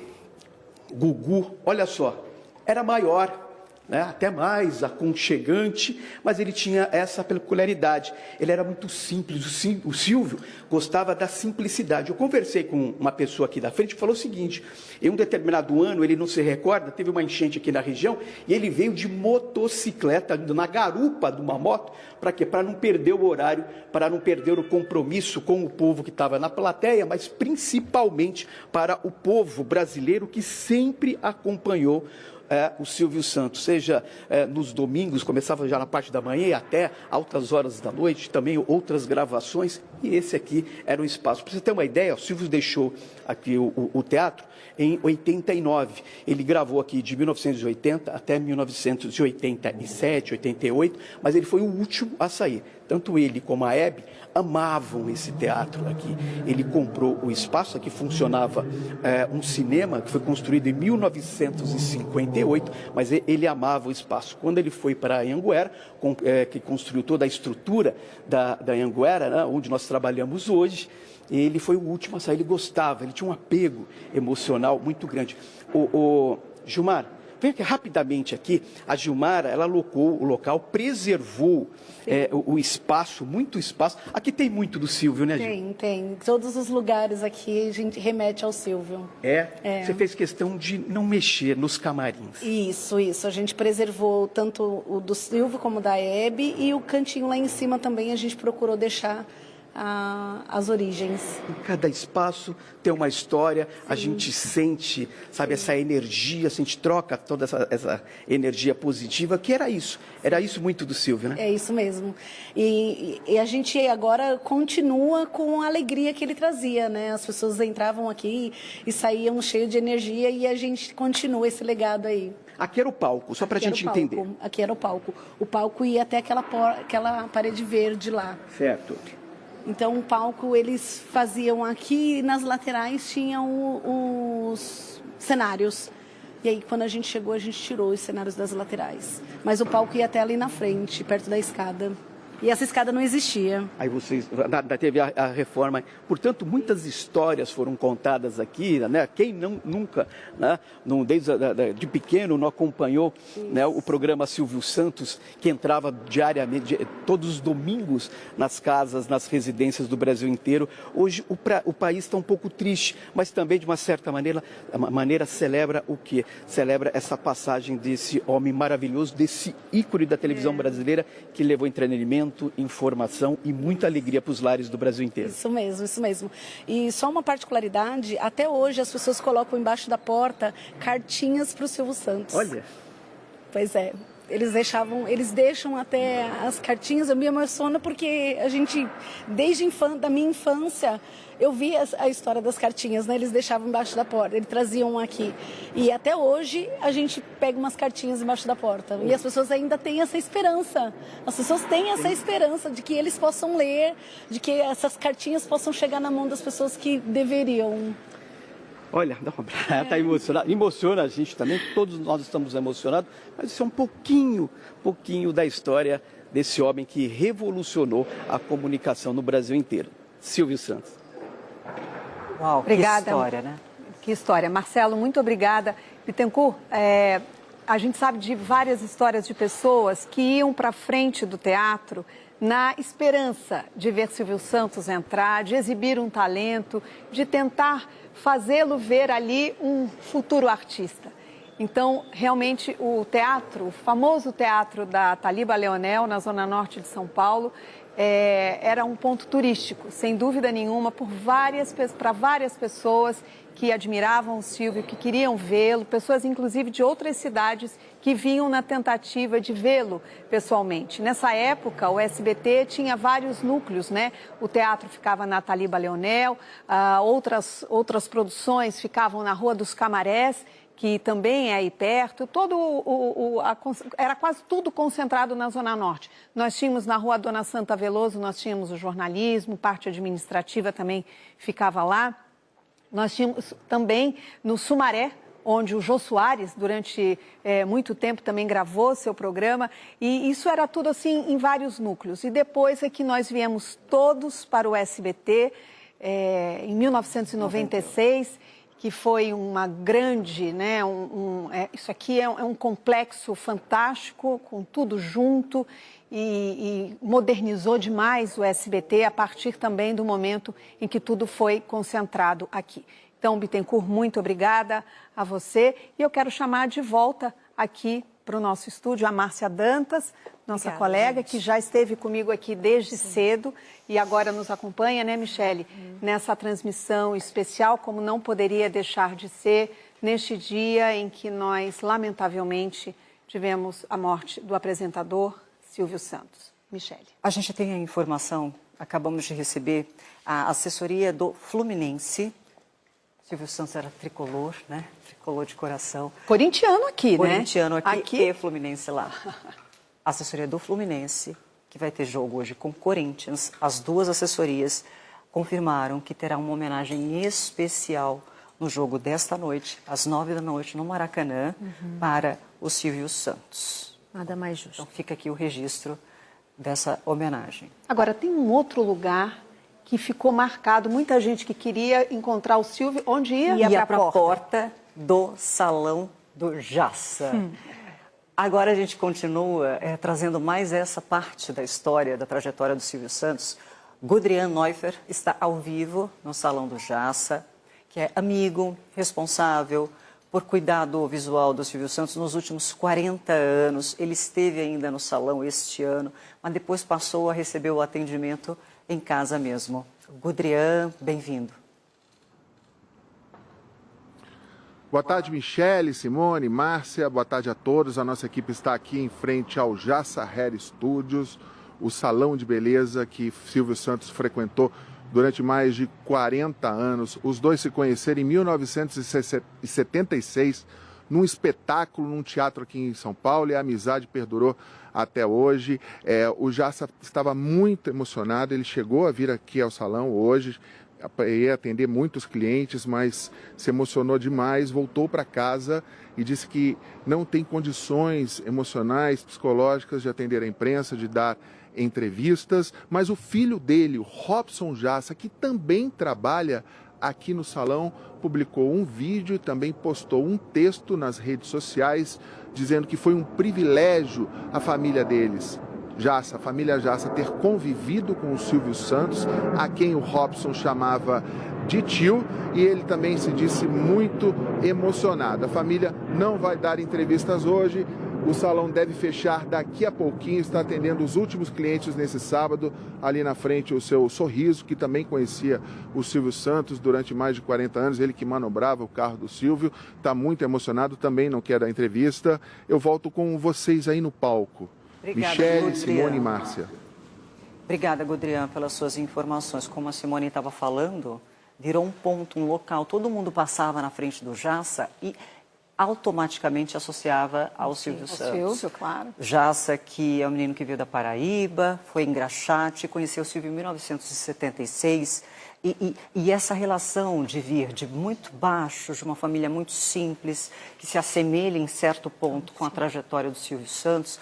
Gugu. Olha só, era maior, né, até mais aconchegante, mas ele tinha essa peculiaridade. Ele era muito simples, o Silvio gostava da simplicidade. Eu conversei com uma pessoa aqui da frente que falou o seguinte: em um determinado ano, ele não se recorda, teve uma enchente aqui na região, e ele veio de motocicleta, na garupa de uma moto, para quê? Para não perder o horário, para não perder o compromisso com o povo que estava na plateia, mas principalmente para o povo brasileiro que sempre acompanhou o Silvio Santos, seja nos domingos, começava já na parte da manhã e até altas horas da noite, também outras gravações, e esse aqui era o espaço. Para você ter uma ideia, o Silvio deixou aqui o teatro em 89, ele gravou aqui de 1980 até 1987, 88, mas ele foi o último a sair. Tanto ele como a Hebe amavam esse teatro aqui. Ele comprou o espaço, aqui funcionava um cinema que foi construído em 1958, mas ele amava o espaço. Quando ele foi para a Anhanguera, que construiu toda a estrutura da Anhanguera, né, onde nós trabalhamos hoje, ele foi o último a sair, ele gostava, ele tinha um apego emocional muito grande. Gilmar, vem aqui rapidamente aqui, a Gilmara, ela alocou o local, preservou o espaço, muito espaço. Aqui tem muito do Silvio, né, Gil? Tem. Todos os lugares aqui a gente remete ao Silvio. Você fez questão de não mexer nos camarins. Isso. A gente preservou tanto o do Silvio como o da Hebe, e o cantinho lá em cima também a gente procurou deixar as origens. Em cada espaço tem uma história, a gente sente, sabe, essa energia, a gente troca toda essa energia positiva, que era isso muito do Silvio, né? É isso mesmo. E a gente agora continua com a alegria que ele trazia, né? As pessoas entravam aqui e saíam cheias de energia, e a gente continua esse legado aí. Aqui era o palco, só para a gente entender. Aqui era o palco. O palco ia até aquela parede verde lá. Certo. Então, o palco eles faziam aqui, e nas laterais tinham os cenários. E aí, quando a gente chegou, a gente tirou os cenários das laterais. Mas o palco ia até ali na frente, perto da escada. E essa escada não existia. Aí vocês, teve a reforma. Portanto, muitas histórias foram contadas aqui, né? Quem nunca, né? Desde de pequeno, não acompanhou, né, o programa Silvio Santos, que entrava diariamente, todos os domingos, nas casas, nas residências do Brasil inteiro. Hoje o país está um pouco triste, mas também, de uma certa maneira celebra o quê? Celebra essa passagem desse homem maravilhoso, desse ícone da televisão brasileira, que levou entretenimento, informação e muita alegria para os lares do Brasil inteiro. Isso mesmo. E só uma particularidade, até hoje as pessoas colocam embaixo da porta cartinhas para o Silvio Santos. Olha. Pois é. Eles deixam até as cartinhas. Eu me emociono porque a gente, desde da minha infância, eu vi a história das cartinhas, né? Eles deixavam embaixo da porta, eles traziam aqui. E até hoje a gente pega umas cartinhas embaixo da porta. E as pessoas ainda têm essa esperança. As pessoas têm essa esperança de que eles possam ler, de que essas cartinhas possam chegar na mão das pessoas que deveriam. Olha, tá emocionado. Emociona a gente também, todos nós estamos emocionados, mas isso é um pouquinho da história desse homem que revolucionou a comunicação no Brasil inteiro. Silvio Santos. Uau, obrigada. Que história, né? Que história. Marcelo, muito obrigada. Bittencourt, a gente sabe de várias histórias de pessoas que iam para frente do teatro na esperança de ver Silvio Santos entrar, de exibir um talento, de tentar fazê-lo ver ali um futuro artista. Então, realmente, o teatro, o famoso teatro da Taliba Leonel, na zona norte de São Paulo, era um ponto turístico, sem dúvida nenhuma, para várias pessoas que admiravam o Silvio, que queriam vê-lo, pessoas inclusive de outras cidades que vinham na tentativa de vê-lo pessoalmente. Nessa época, o SBT tinha vários núcleos, né? O teatro ficava na Taliba Leonel, outras produções ficavam na Rua dos Camarés, que também é aí perto, era quase tudo concentrado na Zona Norte. Nós tínhamos na Rua Dona Santa Veloso, nós tínhamos o jornalismo, parte administrativa também ficava lá. Nós tínhamos também no Sumaré, onde o Jô Soares, durante muito tempo, também gravou seu programa. E isso era tudo assim em vários núcleos. E depois é que nós viemos todos para o SBT, em 1996, que foi uma grande, né, isso aqui é um complexo fantástico, com tudo junto, e modernizou demais o SBT a partir também do momento em que tudo foi concentrado aqui. Então, Bittencourt, muito obrigada a você. E eu quero chamar de volta aqui para o nosso estúdio a Márcia Dantas, nossa colega, gente, que já esteve comigo aqui desde cedo e agora nos acompanha, né, Michele, nessa transmissão especial, como não poderia deixar de ser, neste dia em que nós, lamentavelmente, tivemos a morte do apresentador Silvio Santos. Michele. A gente tem a informação, acabamos de receber, a assessoria do Fluminense. Silvio Santos era tricolor, né? Tricolor de coração. Corintiano aqui, né? Corintiano aqui e Fluminense lá. A assessoria do Fluminense, que vai ter jogo hoje com Corinthians, as duas assessorias confirmaram que terá uma homenagem especial no jogo desta noite, às 9h, no Maracanã, para o Silvio Santos. Nada mais justo. Então fica aqui o registro dessa homenagem. Agora, tem um outro lugar que ficou marcado, muita gente que queria encontrar o Silvio, onde ia? Ia para a porta do Salão do Jaça. Agora a gente continua trazendo mais essa parte da história, da trajetória do Silvio Santos. Gudrian Neuffer está ao vivo no Salão do Jaça, que é amigo, responsável por cuidar do visual do Silvio Santos nos últimos 40 anos. Ele esteve ainda no salão este ano, mas depois passou a receber o atendimento em casa mesmo. Gudrian, bem-vindo. Boa tarde, Michele, Simone, Márcia, boa tarde a todos. A nossa equipe está aqui em frente ao Jaça Hair Studios, o salão de beleza que Silvio Santos frequentou durante mais de 40 anos. Os dois se conheceram em 1976, num espetáculo, num teatro aqui em São Paulo, e a amizade perdurou até hoje. O Jaça estava muito emocionado, ele chegou a vir aqui ao salão hoje, ia atender muitos clientes, mas se emocionou demais, voltou para casa e disse que não tem condições emocionais, psicológicas de atender a imprensa, de dar entrevistas, mas o filho dele, o Robson Jaça, que também trabalha aqui no salão, publicou um vídeo e também postou um texto nas redes sociais dizendo que foi um privilégio a família deles, Jaça, a família Jaça, ter convivido com o Silvio Santos, a quem o Robson chamava de tio, e ele também se disse muito emocionado. A família não vai dar entrevistas hoje, o salão deve fechar daqui a pouquinho, está atendendo os últimos clientes nesse sábado, ali na frente o seu Sorriso, que também conhecia o Silvio Santos durante mais de 40 anos, ele que manobrava o carro do Silvio, está muito emocionado, também não quer dar entrevista. Eu volto com vocês aí no palco. Obrigada, Michele, Gudrian. Simone e Márcia. Obrigada, Gudrian, pelas suas informações. Como a Simone estava falando, virou um ponto, um local. Todo mundo passava na frente do Jaça e automaticamente associava ao Silvio Santos. Silvio, claro. Jaça, que é um menino que veio da Paraíba, foi engraxate, conheceu o Silvio em 1976 E essa relação de vir de muito baixo, de uma família muito simples, que se assemelha em certo ponto com a trajetória do Silvio Santos,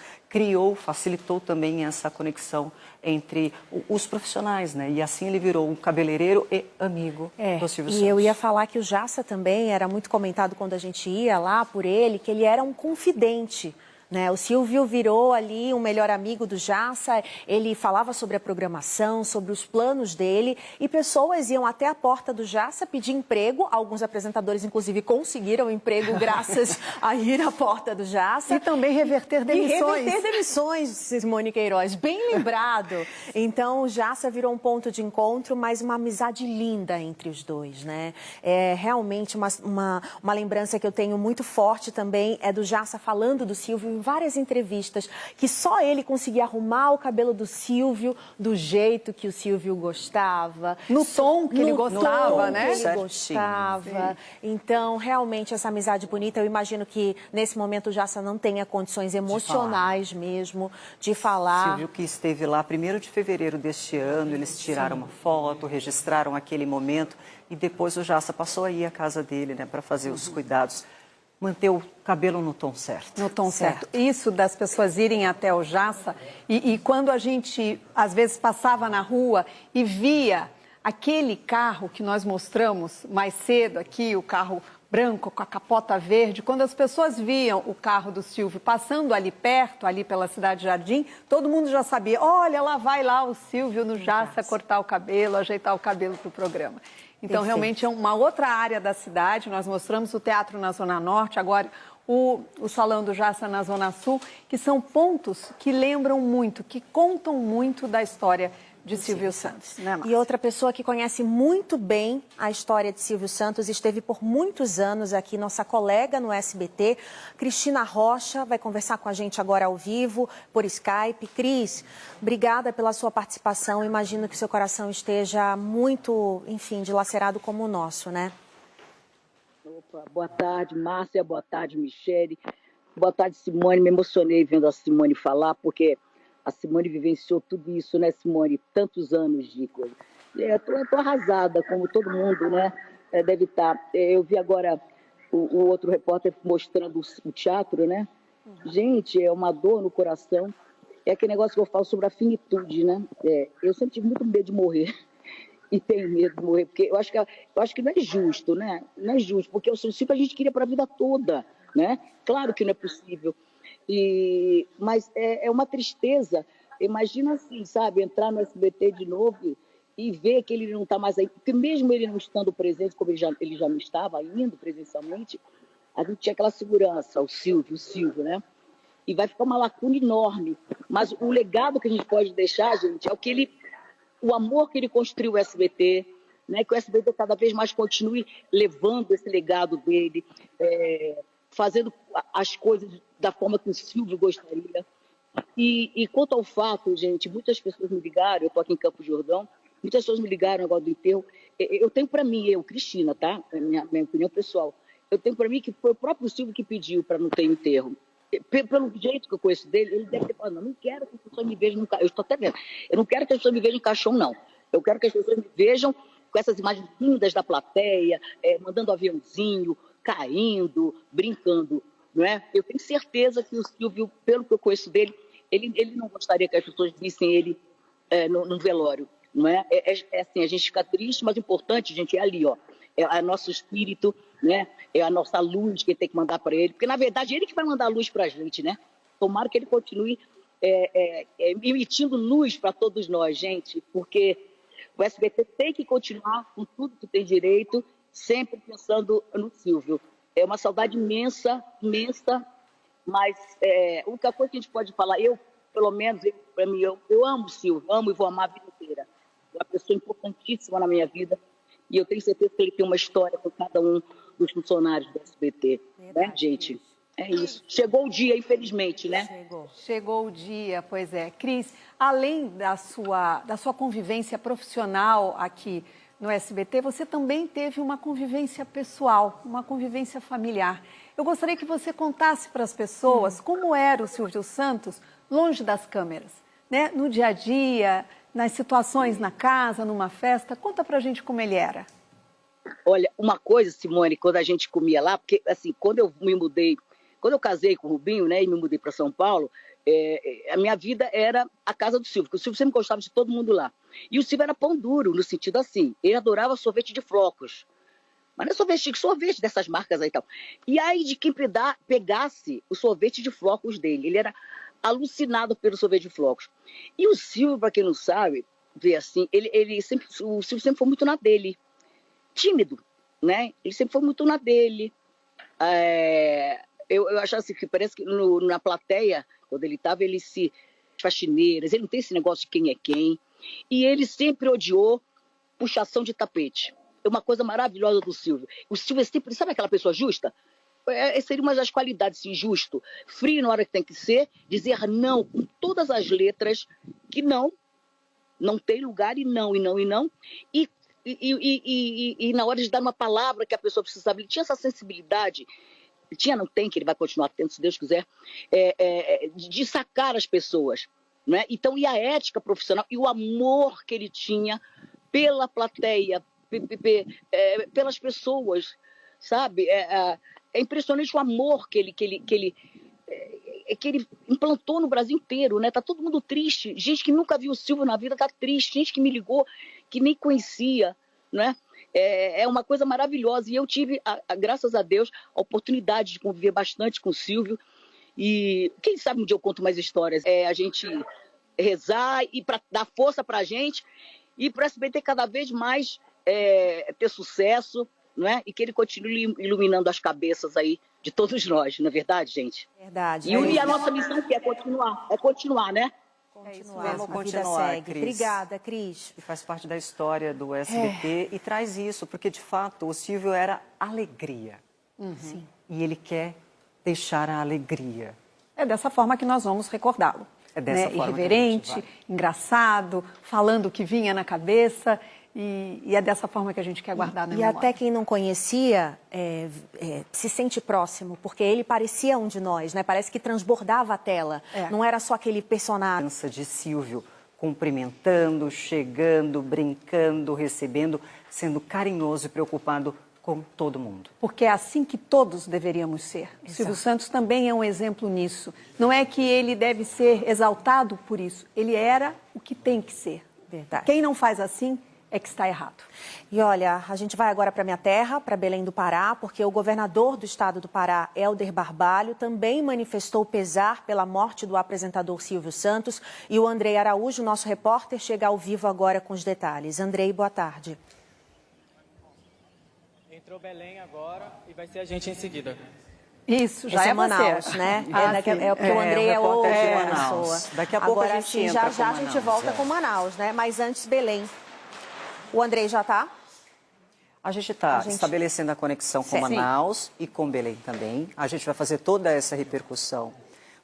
facilitou também essa conexão entre os profissionais, né? E assim ele virou um cabeleireiro e amigo do Silvio Santos. E eu ia falar que o Jassa também era muito comentado quando a gente ia lá por ele, que ele era um confidente. Né? O Silvio virou ali um melhor amigo do Jassa, ele falava sobre a programação, sobre os planos dele, e pessoas iam até a porta do Jassa pedir emprego, alguns apresentadores inclusive conseguiram emprego graças a ir à porta do Jassa. E também reverter demissões. E reverter demissões, Simone Queiroz, bem lembrado. Então o Jassa virou um ponto de encontro, mas uma amizade linda entre os dois, né? É realmente uma lembrança que eu tenho muito forte também, é do Jassa falando do Silvio em várias entrevistas, que só ele conseguia arrumar o cabelo do Silvio do jeito que o Silvio gostava. No tom que ele gostava, né? Ele gostava. Então, realmente, essa amizade bonita, eu imagino que nesse momento o Jassa não tenha condições emocionais mesmo de falar. Silvio que esteve lá 1º de fevereiro deste ano, eles tiraram uma foto, registraram aquele momento e depois o Jassa passou aí à casa dele, né, para fazer os cuidados. Manter o cabelo no tom certo. No tom certo. Isso das pessoas irem até o Jassa e quando a gente, às vezes, passava na rua e via aquele carro que nós mostramos mais cedo aqui, o carro branco com a capota verde, quando as pessoas viam o carro do Silvio passando ali perto, ali pela Cidade Jardim, todo mundo já sabia, olha, lá vai lá o Silvio no Jassa cortar o cabelo, ajeitar o cabelo para o programa. Então, realmente é uma outra área da cidade. Nós mostramos o teatro na Zona Norte, agora o Salão do Jassa na Zona Sul, que são pontos que lembram muito, que contam muito da história de Silvio Santos, né, Márcia? E outra pessoa que conhece muito bem a história de Silvio Santos, esteve por muitos anos aqui, nossa colega no SBT, Cristina Rocha, vai conversar com a gente agora ao vivo, por Skype. Cris, obrigada pela sua participação. Imagino que seu coração esteja muito, enfim, dilacerado como o nosso, né? Opa, boa tarde, Márcia, boa tarde, Michele, boa tarde, Simone. Me emocionei vendo a Simone falar, porque a Simone vivenciou tudo isso, né, Simone? Tantos anos de coisa. Eu tô arrasada, como todo mundo, né? Deve estar. Eu vi agora o outro repórter mostrando o teatro, né? Gente, é uma dor no coração. É aquele negócio que eu falo sobre a finitude, né? Eu sempre tive muito medo de morrer. E tenho medo de morrer, porque eu acho que não é justo, né? Não é justo, porque o Silvio a gente queria para a vida toda, né? Claro que não é possível. Mas é uma tristeza. Imagina assim, sabe, entrar no SBT de novo e ver que ele não está mais aí. Porque mesmo ele não estando presente, como ele já não estava indo presencialmente, a gente tinha aquela segurança, o Silvio, né? E vai ficar uma lacuna enorme. Mas o legado que a gente pode deixar, gente, é o amor que ele construiu o SBT, né? Que o SBT cada vez mais continue levando esse legado dele, fazendo as coisas da forma que o Silvio gostaria. E quanto ao fato, gente, muitas pessoas me ligaram, eu estou aqui em Campos do Jordão, muitas pessoas me ligaram agora do enterro. Eu tenho para mim, Cristina, tá? Minha opinião pessoal, eu tenho para mim que foi o próprio Silvio que pediu para não ter enterro. Pelo jeito que eu conheço dele, ele deve ter falado, não quero que as pessoas me vejam no caixão. Eu estou até vendo. Eu não quero que as pessoas me vejam no caixão, não. Eu quero que as pessoas me vejam com essas imagens lindas da plateia, mandando aviãozinho, caindo, brincando, não é? Eu tenho certeza que o Silvio, pelo que eu conheço dele, ele não gostaria que as pessoas vissem ele no velório, não é? Assim, a gente fica triste, mas o importante, gente, é ali, ó. É o nosso espírito, né? É a nossa luz que tem que mandar para ele, porque na verdade ele que vai mandar a luz para a gente, né? Tomara que ele continue emitindo luz para todos nós, gente, porque o SBT tem que continuar com tudo que tem direito, sempre pensando no Silvio. É uma saudade imensa, imensa, mas a única coisa que a gente pode falar, pelo menos, para mim, eu amo o Silvio, amo e vou amar a vida inteira. É uma pessoa importantíssima na minha vida e eu tenho certeza que ele tem uma história com cada um dos funcionários do SBT. Né, gente? É isso. Chegou o dia, infelizmente, né? Chegou o dia, pois é. Cris, além da sua convivência profissional aqui no SBT, você também teve uma convivência pessoal, uma convivência familiar. Eu gostaria que você contasse para as pessoas como era o Silvio Santos longe das câmeras, né? No dia a dia, nas situações na casa, numa festa? Conta pra gente como ele era. Olha, uma coisa, Simone, quando a gente comia lá, porque assim, quando eu casei com o Rubinho, né, e me mudei para São Paulo, a minha vida era a casa do Silvio, porque o Silvio sempre gostava de todo mundo lá. E o Silvio era pão duro, no sentido assim, ele adorava sorvete de flocos. Mas não é sorvete dessas marcas aí e tal. E aí de quem pegasse o sorvete de flocos dele, ele era alucinado pelo sorvete de flocos. E o Silvio, para quem não sabe, vê assim, o Silvio sempre foi muito na dele. Tímido, né? Ele sempre foi muito na dele. Eu acho assim, que parece que na plateia, quando ele estava, faxineiras, ele não tem esse negócio de quem é quem. E ele sempre odiou puxação de tapete. É uma coisa maravilhosa do Silvio. O Silvio é sempre, sabe aquela pessoa justa? Seria uma das qualidades, assim, justo. Frio na hora que tem que ser, dizer não com todas as letras, que não tem lugar e não. E na hora de dar uma palavra que a pessoa precisa saber, ele tinha essa sensibilidade, não tem, que ele vai continuar tendo, se Deus quiser, de sacar as pessoas, né? Então, e a ética profissional e o amor que ele tinha pela plateia, pelas pessoas, sabe? É impressionante o amor que ele implantou no Brasil inteiro, né? Tá todo mundo triste, gente que nunca viu o Silvio na vida tá triste, gente que me ligou, que nem conhecia, né? É uma coisa maravilhosa. E eu tive, graças a Deus, a oportunidade de conviver bastante com o Silvio. E quem sabe um dia eu conto mais histórias. A gente rezar e para dar força para a gente e para o SBT cada vez mais ter sucesso, né? E que ele continue iluminando as cabeças aí de todos nós, não é verdade, gente? Verdade. E a nossa missão que é continuar, né? Vamos continuar, Cris. Obrigada, Cris. E faz parte da história do SBT e traz isso, porque de fato o Silvio era alegria. Sim. E ele quer deixar a alegria. É dessa forma que nós vamos recordá-lo. É dessa forma. Irreverente, engraçado, falando o que vinha na cabeça. E é dessa forma que a gente quer guardar na memória. E até quem não conhecia se sente próximo, porque ele parecia um de nós, né? Parece que transbordava a tela. Não era só aquele personagem. De Silvio cumprimentando, chegando, brincando, recebendo, sendo carinhoso e preocupado com todo mundo. Porque é assim que todos deveríamos ser. O Silvio Santos também é um exemplo nisso. Não é que ele deve ser exaltado por isso. Ele era o que tem que ser. Verdade. Quem não faz assim é que está errado. E olha, a gente vai agora para minha terra, para Belém do Pará, porque o governador do estado do Pará, Helder Barbalho, também manifestou pesar pela morte do apresentador Silvio Santos. E o Andrei Araújo, nosso repórter, chega ao vivo agora com os detalhes. Andrei, boa tarde. Entrou Belém agora e vai ser a gente em seguida. Isso, já é Manaus, você, né? Porque o Andrei é outra pessoa. Daqui a pouco agora, a gente já a gente volta com Manaus, né? Mas antes, Belém. O Andrei já está? A gente está estabelecendo a conexão com Manaus e com Belém também. A gente vai fazer toda essa repercussão,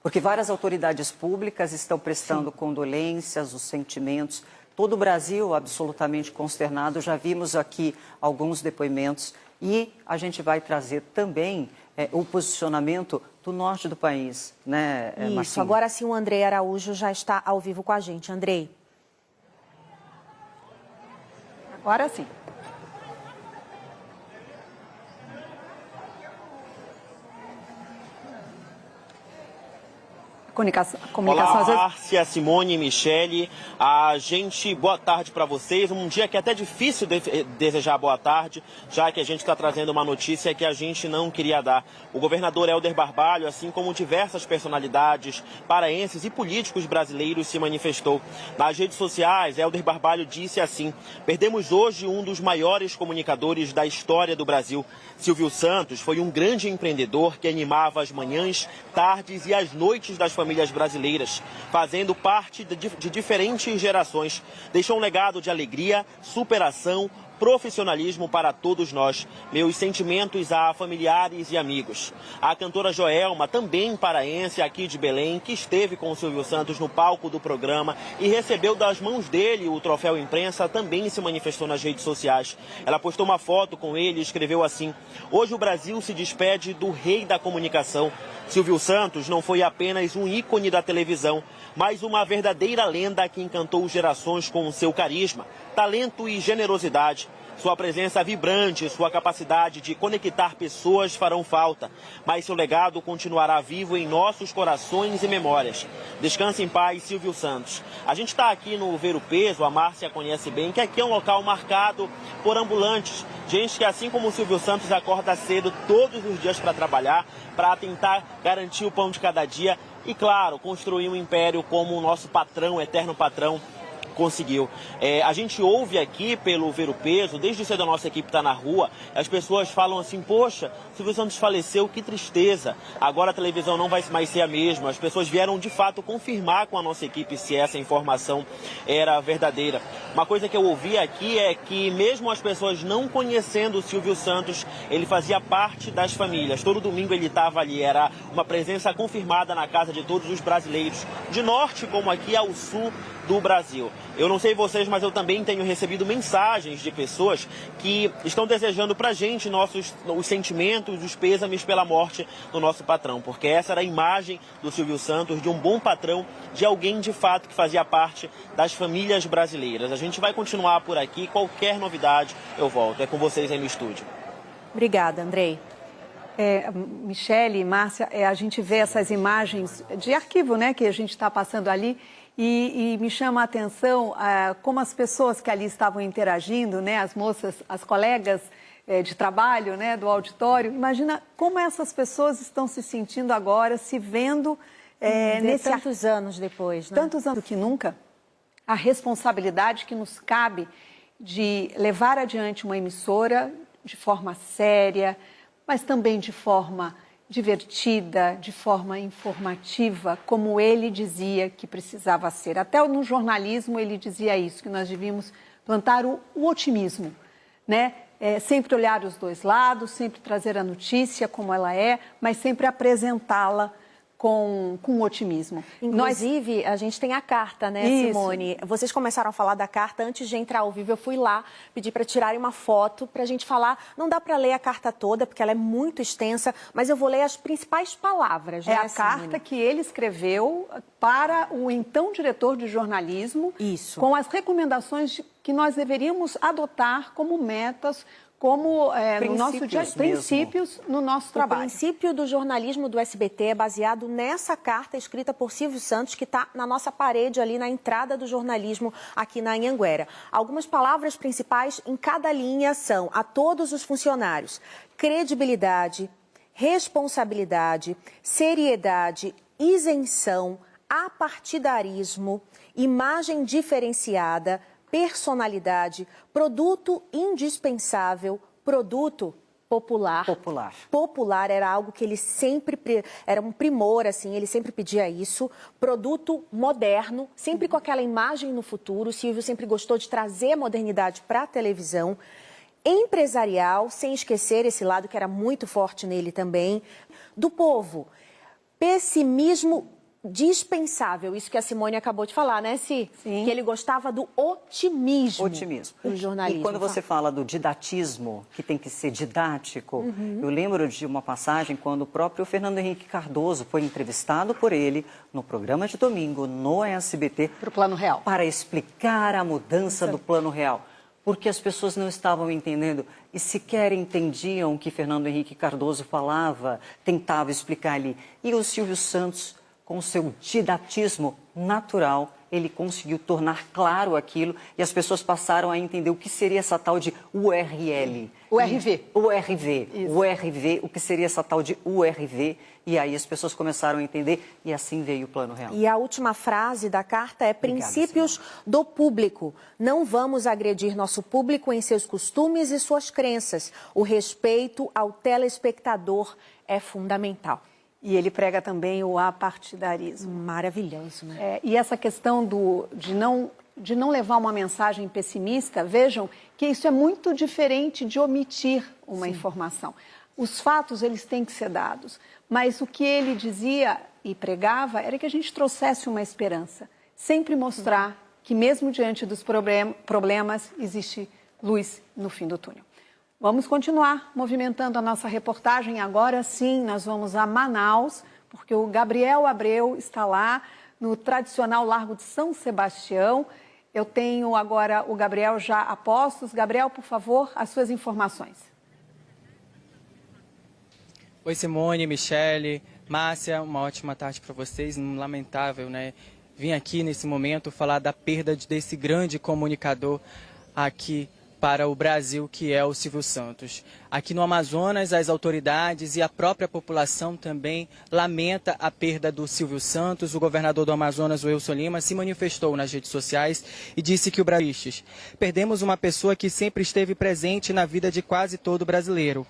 porque várias autoridades públicas estão prestando condolências, os sentimentos. Todo o Brasil absolutamente consternado. Já vimos aqui alguns depoimentos e a gente vai trazer também o posicionamento do norte do país, né, Isso, Marcinho? Agora sim o Andrei Araújo já está ao vivo com a gente. Andrei. Agora sim. Olá, Márcia, Simone e Michele. Boa tarde para vocês. Um dia que é até difícil desejar boa tarde, já que a gente está trazendo uma notícia que a gente não queria dar. O governador Helder Barbalho, assim como diversas personalidades paraenses e políticos brasileiros, se manifestou. Nas redes sociais, Helder Barbalho disse assim: perdemos hoje um dos maiores comunicadores da história do Brasil. Silvio Santos foi um grande empreendedor que animava as manhãs, tardes e as noites das famílias brasileiras, fazendo parte de diferentes gerações. Deixou um legado de alegria, superação, profissionalismo para todos nós. Meus sentimentos a familiares e amigos. A cantora Joelma, também paraense aqui de Belém, que esteve com o Silvio Santos no palco do programa e recebeu das mãos dele o troféu imprensa, também se manifestou nas redes sociais. Ela postou uma foto com ele e escreveu assim: hoje o Brasil se despede do rei da comunicação. Silvio Santos não foi apenas um ícone da televisão, mas uma verdadeira lenda que encantou gerações com o seu carisma, talento e generosidade. Sua presença vibrante e sua capacidade de conectar pessoas farão falta, mas seu legado continuará vivo em nossos corações e memórias. Descanse em paz, Silvio Santos. A gente está aqui no Ver o Peso, a Márcia conhece bem, que aqui é um local marcado por ambulantes. Gente que, assim como o Silvio Santos, acorda cedo todos os dias para trabalhar, para tentar garantir o pão de cada dia e, claro, construir um império como o nosso patrão, o eterno patrão, conseguiu. A gente ouve aqui pelo Ver o Peso, desde cedo a nossa equipe está na rua, as pessoas falam assim: poxa, Silvio Santos faleceu, que tristeza, agora a televisão não vai mais ser a mesma. As pessoas vieram de fato confirmar com a nossa equipe se essa informação era verdadeira. Uma coisa que eu ouvi aqui é que mesmo as pessoas não conhecendo o Silvio Santos, ele fazia parte das famílias. Todo domingo ele estava ali, era uma presença confirmada na casa de todos os brasileiros, de norte como aqui ao sul do Brasil. Eu não sei vocês, mas eu também tenho recebido mensagens de pessoas que estão desejando pra gente os sentimentos, os pêsames pela morte do nosso patrão, porque essa era a imagem do Silvio Santos, de um bom patrão, de alguém de fato que fazia parte das famílias brasileiras. A gente vai continuar por aqui, qualquer novidade eu volto. É com vocês aí no estúdio. Obrigada, Andrei. Michele e Márcia, a gente vê essas imagens de arquivo, né, que a gente está passando ali. E me chama a atenção como as pessoas que ali estavam interagindo, né, as moças, as colegas de trabalho, né, do auditório. Imagina como essas pessoas estão se sentindo agora, se vendo tantos anos depois, né? Tantos anos que nunca. A responsabilidade que nos cabe de levar adiante uma emissora de forma séria, mas também de forma divertida, de forma informativa, como ele dizia que precisava ser. Até no jornalismo ele dizia isso, que nós devíamos plantar o otimismo, né? Sempre olhar os dois lados, sempre trazer a notícia como ela é, mas sempre apresentá-la com otimismo. Inclusive, a gente tem a carta, né, Isso. Simone? Vocês começaram a falar da carta antes de entrar ao vivo. Eu fui lá, pedi para tirarem uma foto para a gente falar. Não dá para ler a carta toda, porque ela é muito extensa, mas eu vou ler as principais palavras, né, a Simone? carta que ele escreveu para o então diretor de jornalismo, Isso. com as recomendações que nós deveríamos adotar como metas, como no nosso dia, princípios no nosso trabalho. O princípio do jornalismo do SBT é baseado nessa carta escrita por Silvio Santos, que está na nossa parede ali na entrada do jornalismo aqui na Anhanguera. Algumas palavras principais em cada linha são: a todos os funcionários, credibilidade, responsabilidade, seriedade, isenção, apartidarismo, imagem diferenciada, personalidade, produto indispensável, produto popular. Popular era algo que ele sempre, era um primor, assim, ele sempre pedia isso. Produto moderno, sempre com aquela imagem no futuro. O Silvio sempre gostou de trazer a modernidade para a televisão. Empresarial, sem esquecer esse lado que era muito forte nele também. Do povo, pessimismo dispensável, isso que a Simone acabou de falar, né, Si? Sim. Que ele gostava do otimismo. Otimismo. Do jornalismo. E quando você fala do didatismo, que tem que ser didático, eu lembro de uma passagem quando o próprio Fernando Henrique Cardoso foi entrevistado por ele no programa de domingo, no SBT, para o Plano Real, para explicar a mudança do Plano Real. Porque as pessoas não estavam entendendo e sequer entendiam o que Fernando Henrique Cardoso falava, tentava explicar ali. E o Silvio Santos, com o seu didatismo natural, ele conseguiu tornar claro aquilo e as pessoas passaram a entender o que seria essa tal de URL. URV. URV, o que seria essa tal de URV. E aí as pessoas começaram a entender e assim veio o Plano Real. E a última frase da carta é: princípios do público. Não vamos agredir nosso público em seus costumes e suas crenças. O respeito ao telespectador é fundamental. E ele prega também o apartidarismo. Maravilhoso, né? E essa questão de não de não levar uma mensagem pessimista, vejam que isso é muito diferente de omitir uma informação. Os fatos, eles têm que ser dados, mas o que ele dizia e pregava era que a gente trouxesse uma esperança, sempre mostrar que mesmo diante dos problemas existe luz no fim do túnel. Vamos continuar movimentando a nossa reportagem. Agora sim, nós vamos a Manaus, porque o Gabriel Abreu está lá no tradicional Largo de São Sebastião. Eu tenho agora o Gabriel já a postos. Gabriel, por favor, as suas informações. Oi, Simone, Michele, Márcia, uma ótima tarde para vocês. Lamentável, né? Vim aqui nesse momento falar da perda desse grande comunicador aqui para o Brasil, que é o Silvio Santos. Aqui no Amazonas, as autoridades e a própria população também lamenta a perda do Silvio Santos. O governador do Amazonas, o Wilson Lima, se manifestou nas redes sociais e disse que o Brasil... Perdemos uma pessoa que sempre esteve presente na vida de quase todo brasileiro.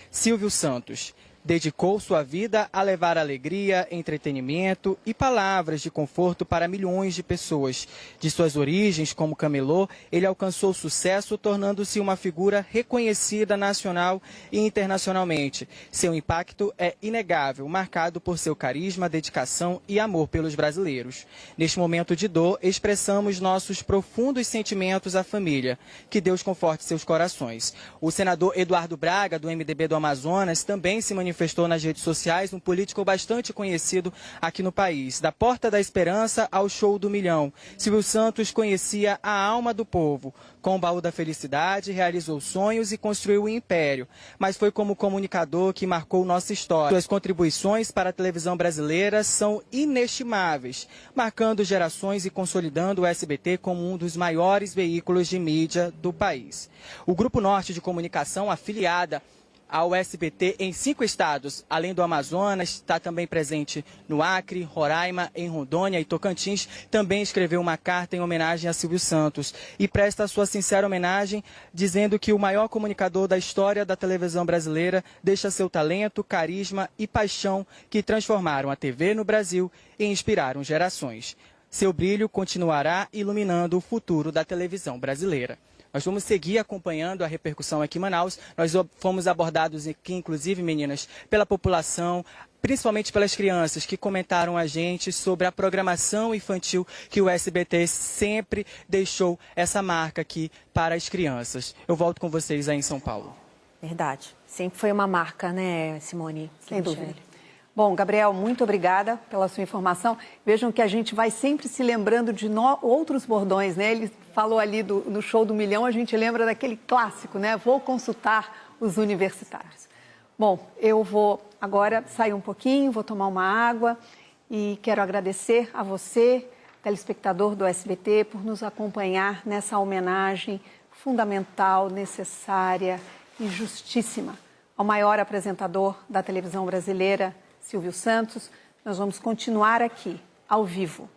Silvio Santos dedicou sua vida a levar alegria, entretenimento e palavras de conforto para milhões de pessoas. De suas origens como camelô, ele alcançou sucesso, tornando-se uma figura reconhecida nacional e internacionalmente. Seu impacto é inegável, marcado por seu carisma, dedicação e amor pelos brasileiros. Neste momento de dor, expressamos nossos profundos sentimentos à família. Que Deus conforte seus corações. O senador Eduardo Braga, do MDB do Amazonas, também se manifestou nas redes sociais, um político bastante conhecido aqui no país. Da Porta da Esperança ao Show do Milhão, Silvio Santos conhecia a alma do povo. Com o baú da felicidade, realizou sonhos e construiu um império. Mas foi como comunicador que marcou nossa história. Suas contribuições para a televisão brasileira são inestimáveis, marcando gerações e consolidando o SBT como um dos maiores veículos de mídia do país. O Grupo Norte de Comunicação, afiliada ao SBT em 5 estados, além do Amazonas, está também presente no Acre, Roraima, em Rondônia e Tocantins, também escreveu uma carta em homenagem a Silvio Santos e presta a sua sincera homenagem, dizendo que o maior comunicador da história da televisão brasileira deixa seu talento, carisma e paixão que transformaram a TV no Brasil e inspiraram gerações. Seu brilho continuará iluminando o futuro da televisão brasileira. Nós vamos seguir acompanhando a repercussão aqui em Manaus. Nós fomos abordados aqui, inclusive, meninas, pela população, principalmente pelas crianças que comentaram a gente sobre a programação infantil que o SBT sempre deixou essa marca aqui para as crianças. Eu volto com vocês aí em São Paulo. Verdade. Sempre foi uma marca, né, Simone? Sem dúvida. Bom, Gabriel, muito obrigada pela sua informação. Vejam que a gente vai sempre se lembrando de outros bordões, né? Ele falou ali no Show do Milhão, a gente lembra daquele clássico, né? Vou consultar os universitários. Bom, eu vou agora sair um pouquinho, vou tomar uma água e quero agradecer a você, telespectador do SBT, por nos acompanhar nessa homenagem fundamental, necessária e justíssima ao maior apresentador da televisão brasileira, Silvio Santos. Nós vamos continuar aqui, ao vivo,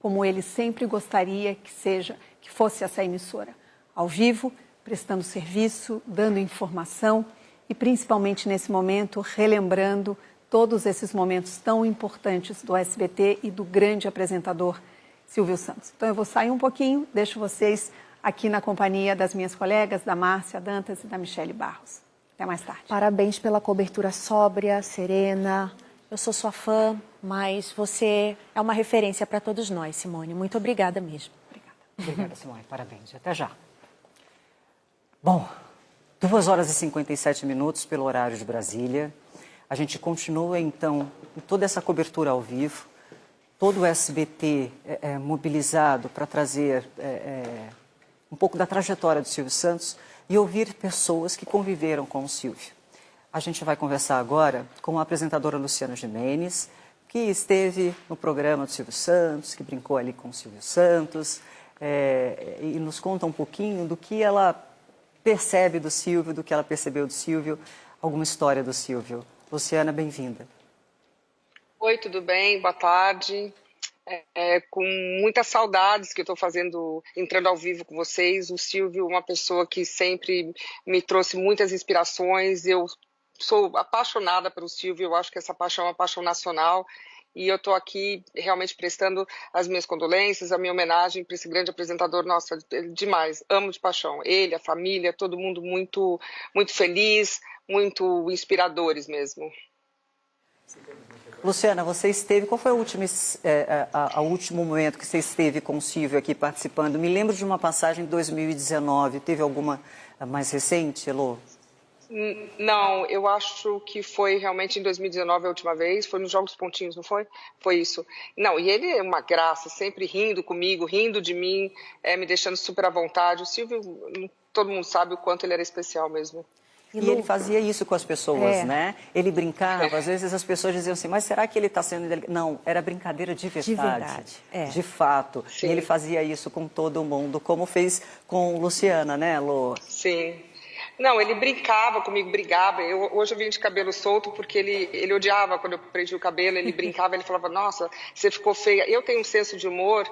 como ele sempre gostaria que fosse essa emissora. Ao vivo, prestando serviço, dando informação e, principalmente nesse momento, relembrando todos esses momentos tão importantes do SBT e do grande apresentador Silvio Santos. Então eu vou sair um pouquinho, deixo vocês aqui na companhia das minhas colegas, da Márcia Dantas e da Michele Barros. Até mais tarde. Parabéns pela cobertura sóbria, serena. Eu sou sua fã, mas você é uma referência para todos nós, Simone. Muito obrigada mesmo. Obrigada, Simone. Parabéns. Até já. Bom, 2h57 pelo horário de Brasília. A gente continua, então, com toda essa cobertura ao vivo. Todo o SBT mobilizado para trazer um pouco da trajetória do Silvio Santos e ouvir pessoas que conviveram com o Silvio. A gente vai conversar agora com a apresentadora Luciana Gimenez, que esteve no programa do Silvio Santos, que brincou ali com o Silvio Santos, e nos conta um pouquinho do que ela percebe do Silvio, do que ela percebeu do Silvio, alguma história do Silvio. Luciana, bem-vinda. Oi, tudo bem? Boa tarde. Com muitas saudades que eu estou entrando ao vivo com vocês. O Silvio, uma pessoa que sempre me trouxe muitas inspirações. Eu sou apaixonada pelo Silvio, eu acho que essa paixão é uma paixão nacional e eu estou aqui realmente prestando as minhas condolências, a minha homenagem para esse grande apresentador. Nossa, demais, amo de paixão. Ele, a família, todo mundo muito, muito feliz, muito inspiradores mesmo. Luciana, você esteve, qual foi o último momento que você esteve com o Silvio aqui participando? Me lembro de uma passagem de 2019, teve alguma mais recente, Elô? Não, eu acho que foi realmente em 2019 a última vez, foi nos Jogos Pontinhos, não foi? Foi isso. Não, e ele é uma graça, sempre rindo comigo, rindo de mim, me deixando super à vontade. O Silvio, todo mundo sabe o quanto ele era especial mesmo. E ele fazia isso com as pessoas, né? Ele brincava, às vezes as pessoas diziam assim, mas será que ele está sendo... Não, era brincadeira de verdade. De verdade, de fato. Sim. E ele fazia isso com todo mundo, como fez com Luciana, né, Lô? Sim. Não, ele brincava comigo, brigava. Hoje eu vim de cabelo solto porque ele odiava quando eu prendi o cabelo, ele brincava, ele falava, nossa, você ficou feia. Eu tenho um senso de humor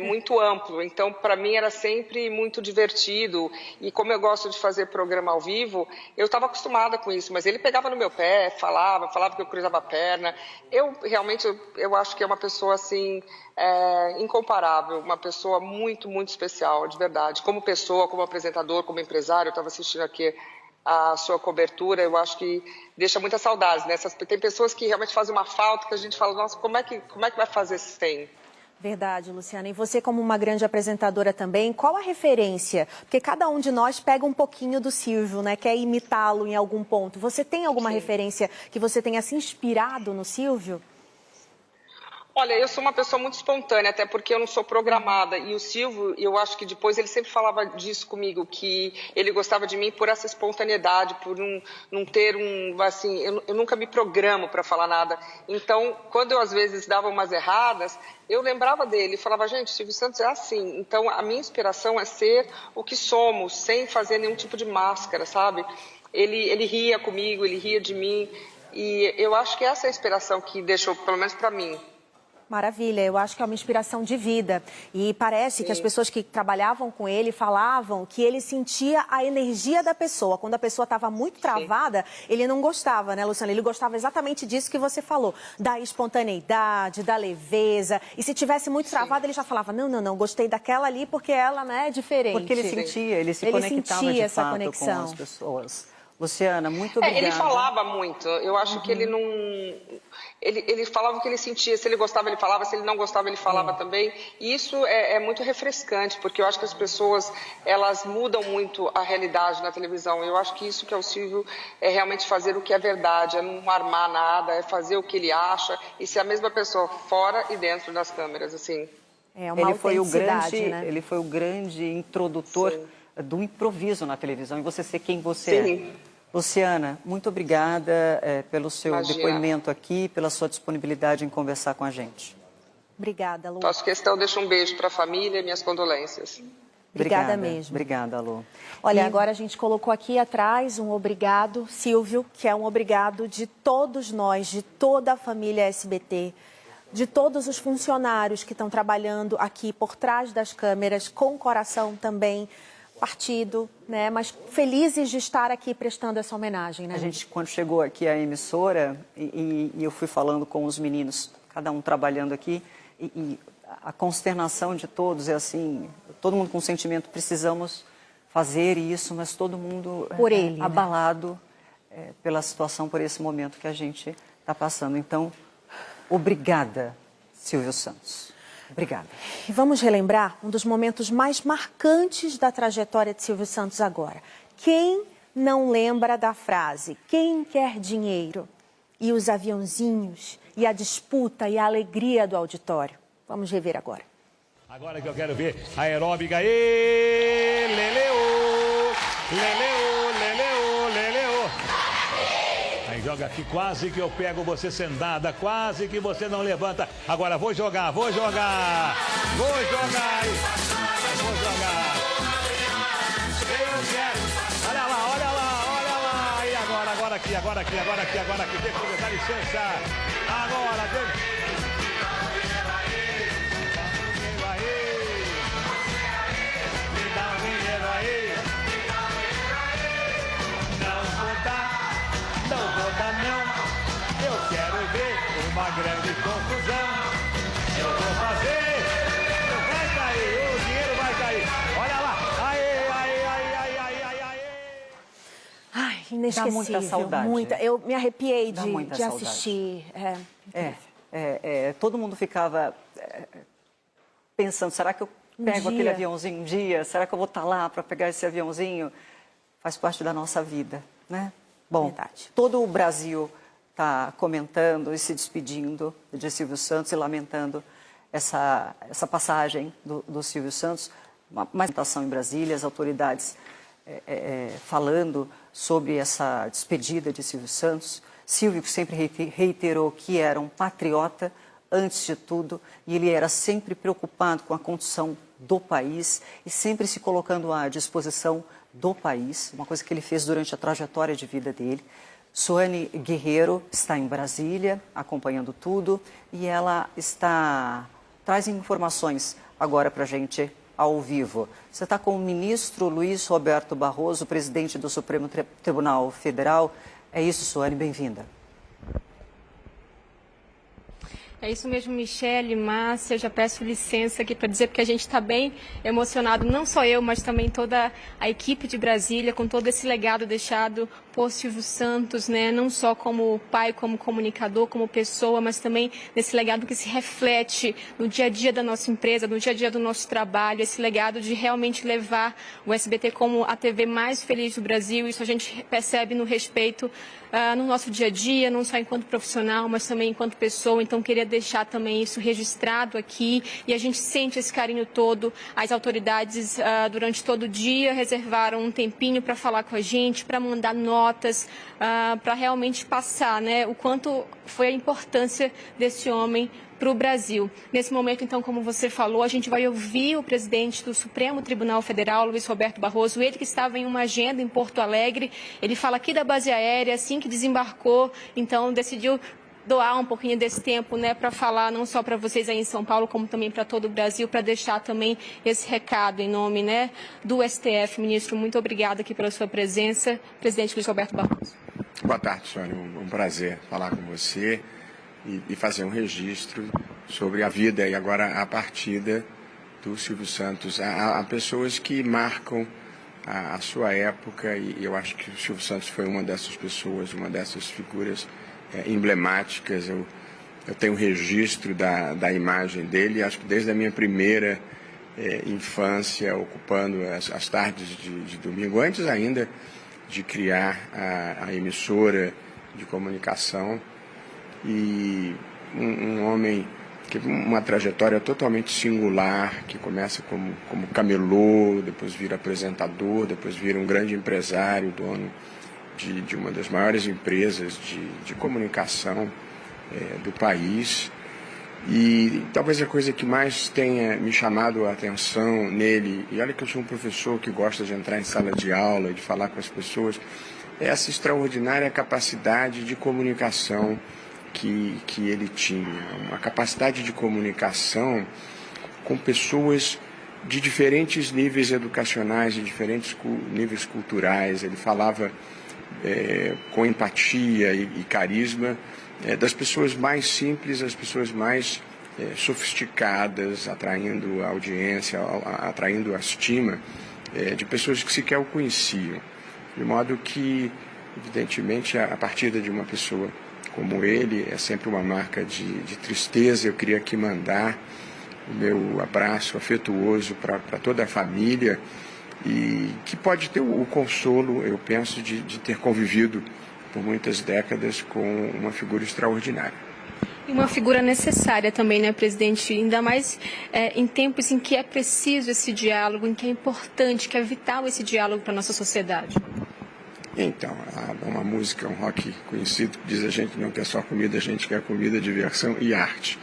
muito amplo, então para mim era sempre muito divertido. E como eu gosto de fazer programa ao vivo, eu estava acostumada com isso, mas ele pegava no meu pé, falava que eu cruzava a perna. Eu realmente, eu acho que é uma pessoa assim... incomparável, uma pessoa muito, muito especial, de verdade. Como pessoa, como apresentador, como empresário, eu estava assistindo aqui a sua cobertura, eu acho que deixa muita saudade, né? Tem pessoas que realmente fazem uma falta, que a gente fala, nossa, como é que vai fazer sem? Verdade, Luciana. E você, como uma grande apresentadora também, qual a referência? Porque cada um de nós pega um pouquinho do Silvio, né? Quer imitá-lo em algum ponto. Você tem alguma referência que você tenha se inspirado no Silvio? Olha, eu sou uma pessoa muito espontânea, até porque eu não sou programada. E o Silvio, eu acho que depois ele sempre falava disso comigo, que ele gostava de mim por essa espontaneidade, por não ter assim, eu nunca me programo para falar nada. Então, quando eu às vezes dava umas erradas, eu lembrava dele e falava, gente, Silvio Santos é assim. Então, a minha inspiração é ser o que somos, sem fazer nenhum tipo de máscara, sabe? Ele ria comigo, ele ria de mim. E eu acho que essa é a inspiração que deixou, pelo menos para mim. Maravilha, eu acho que é uma inspiração de vida. E parece que as pessoas que trabalhavam com ele falavam que ele sentia a energia da pessoa. Quando a pessoa estava muito travada, ele não gostava, né, Luciana? Ele gostava exatamente disso que você falou, da espontaneidade, da leveza. E se tivesse muito travado, ele já falava, não, gostei daquela ali porque ela, né, é diferente. Porque ele sentia, ele se conectava de fato com as pessoas. Luciana, muito obrigada. Ele falava muito. Eu acho que ele não... Ele falava o que ele sentia. Se ele gostava, ele falava. Se ele não gostava, ele falava também. E isso é muito refrescante, porque eu acho que as pessoas, elas mudam muito a realidade na televisão. Eu acho que isso que é o Silvio é realmente fazer o que é verdade, é não armar nada, é fazer o que ele acha e ser a mesma pessoa fora e dentro das câmeras, assim. É uma autenticidade, né? Ele foi o grande introdutor do improviso na televisão e você ser quem você é. Luciana, muito obrigada pelo seu depoimento aqui, pela sua disponibilidade em conversar com a gente. Obrigada, Lu. Faço questão, deixo um beijo para a família e minhas condolências. Obrigada mesmo. Obrigada, Lu. Olha, agora a gente colocou aqui atrás um obrigado, Silvio, que é um obrigado de todos nós, de toda a família SBT, de todos os funcionários que estão trabalhando aqui por trás das câmeras, com o coração também partido, né? Mas felizes de estar aqui prestando essa homenagem, né? A gente, quando chegou aqui à emissora, e eu fui falando com os meninos, cada um trabalhando aqui, e a consternação de todos é assim, todo mundo com sentimento, precisamos fazer isso, mas todo mundo por ele, abalado pela situação, por esse momento que a gente está passando. Então, obrigada, Silvio Santos. Obrigada. E vamos relembrar um dos momentos mais marcantes da trajetória de Silvio Santos agora. Quem não lembra da frase, quem quer dinheiro? E os aviãozinhos, e a disputa e a alegria do auditório. Vamos rever agora. Agora que eu quero ver a aeróbica. E leleu, leleu, leleu, leleu. Aí joga aqui, quase que eu pego você sentada, quase que você não levanta. Agora vou jogar, vou jogar. Vou jogar. Vou jogar. Eu quero. Olha lá, olha lá, olha lá. E agora aqui, agora aqui, agora aqui, agora aqui. Deixa eu ver, dá licença. Agora, deixa. Não vou dar não. Eu quero ver o uma grande confusão. Eu vou fazer, vai cair, o dinheiro vai cair. Olha lá, aê, aê, aê, aê, aê, aê, aê. Ai, inesquecível. Dá muita saudade. Muita. Eu me arrepiei de saudade. assistir. Todo mundo ficava pensando, será que eu pego aquele aviãozinho um dia? Será que eu vou estar lá para pegar esse aviãozinho? Faz parte da nossa vida, né? Bom, verdade. Todo o Brasil está comentando e se despedindo de Silvio Santos e lamentando essa passagem do Silvio Santos. Uma apresentação em Brasília, as autoridades falando sobre essa despedida de Silvio Santos. Silvio sempre reiterou que era um patriota, antes de tudo, e ele era sempre preocupado com a condição do país e sempre se colocando à disposição do país, uma coisa que ele fez durante a trajetória de vida dele. Suane Guerreiro está em Brasília, acompanhando tudo, e ela traz informações agora para a gente ao vivo. Você está com o ministro Luiz Roberto Barroso, presidente do Supremo Tribunal Federal. É isso, Suane, bem-vinda. É isso mesmo, Michele, Márcia, já peço licença aqui para dizer, porque a gente está bem emocionado, não só eu, mas também toda a equipe de Brasília, com todo esse legado deixado por Silvio Santos, né? Não só como pai, como comunicador, como pessoa, mas também nesse legado que se reflete no dia a dia da nossa empresa, no dia a dia do nosso trabalho, esse legado de realmente levar o SBT como a TV mais feliz do Brasil. Isso a gente percebe no respeito no nosso dia a dia, não só enquanto profissional, mas também enquanto pessoa. Então, queria deixar também isso registrado aqui, e a gente sente esse carinho todo. As autoridades, durante todo o dia, reservaram um tempinho para falar com a gente, para mandar notas, para realmente passar, né, o quanto foi a importância desse homem para o Brasil. Nesse momento, então, como você falou, a gente vai ouvir o presidente do Supremo Tribunal Federal, Luiz Roberto Barroso, ele que estava em uma agenda em Porto Alegre. Ele fala aqui da base aérea, assim que desembarcou, então decidiu doar um pouquinho desse tempo, né, para falar não só para vocês aí em São Paulo, como também para todo o Brasil, para deixar também esse recado em nome, né, do STF. Ministro, muito obrigada aqui pela sua presença. Presidente Luiz Roberto Barroso. Boa tarde, Sônia. Um prazer falar com você e fazer um registro sobre a vida e agora a partida do Silvio Santos. Há pessoas que marcam a sua época, e eu acho que o Silvio Santos foi uma dessas pessoas, uma dessas figuras emblemáticas. Eu tenho registro da imagem dele, acho que desde a minha primeira infância, ocupando as tardes de domingo, antes ainda de criar a emissora de comunicação. E um homem que uma trajetória totalmente singular, que começa como camelô, depois vira apresentador, depois vira um grande empresário, dono de uma das maiores empresas de comunicação do país. E talvez a coisa que mais tenha me chamado a atenção nele, e olha que eu sou um professor que gosta de entrar em sala de aula, de falar com as pessoas, é essa extraordinária capacidade de comunicação que ele tinha, uma capacidade de comunicação com pessoas de diferentes níveis educacionais, de diferentes níveis culturais. Ele falava com empatia e carisma das pessoas mais simples às pessoas mais sofisticadas, atraindo a audiência, atraindo a estima de pessoas que sequer o conheciam. De modo que, evidentemente, a partida de uma pessoa como ele é sempre uma marca de tristeza. Eu queria aqui mandar o meu abraço afetuoso para toda a família, e que pode ter o consolo, eu penso, de ter convivido por muitas décadas com uma figura extraordinária. E uma figura necessária também, né, presidente? Ainda mais em tempos em que é preciso esse diálogo, em que é importante, que é vital esse diálogo para a nossa sociedade. Então, há uma música, um rock conhecido que diz: a gente não quer só comida, a gente quer comida, diversão e arte.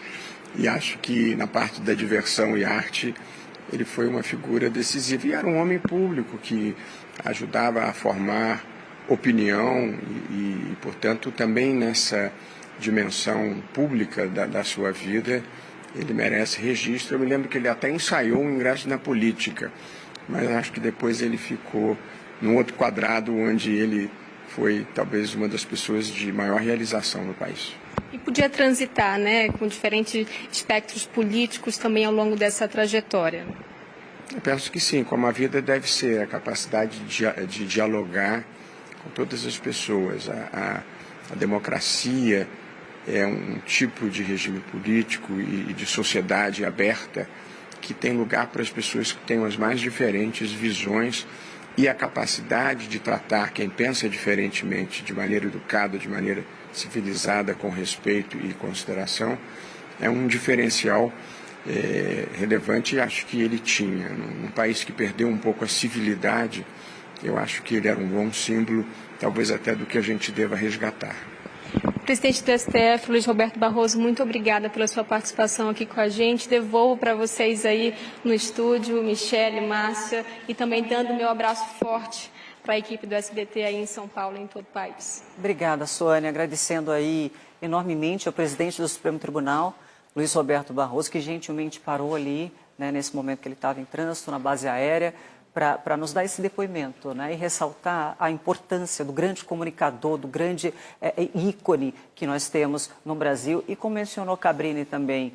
E acho que na parte da diversão e arte ele foi uma figura decisiva, e era um homem público que ajudava a formar opinião e portanto, também nessa dimensão pública da sua vida, ele merece registro. Eu me lembro que ele até ensaiou um ingresso na política, mas acho que depois ele ficou num outro quadrado, onde ele foi talvez uma das pessoas de maior realização no país. E podia transitar, né, com diferentes espectros políticos também ao longo dessa trajetória? Eu penso que sim, como a vida deve ser, a capacidade de dialogar com todas as pessoas. A democracia é um tipo de regime político e de sociedade aberta que tem lugar para as pessoas que têm as mais diferentes visões e a capacidade de tratar quem pensa diferentemente de maneira educada, de maneira civilizada, com respeito e consideração, é um diferencial relevante, e acho que ele tinha. Num país que perdeu um pouco a civilidade, eu acho que ele era um bom símbolo, talvez até do que a gente deva resgatar. Presidente do STF, Luiz Roberto Barroso, muito obrigada pela sua participação aqui com a gente. Devolvo para vocês aí no estúdio, Michele, Márcia, e também dando meu abraço forte para a equipe do SBT aí em São Paulo e em todo o país. Obrigada, Sônia. Agradecendo aí enormemente ao presidente do Supremo Tribunal, Luiz Roberto Barroso, que gentilmente parou ali, né, nesse momento que ele estava em trânsito, na base aérea, para nos dar esse depoimento, né, e ressaltar a importância do grande comunicador, do grande ícone que nós temos no Brasil, e como mencionou Cabrini também,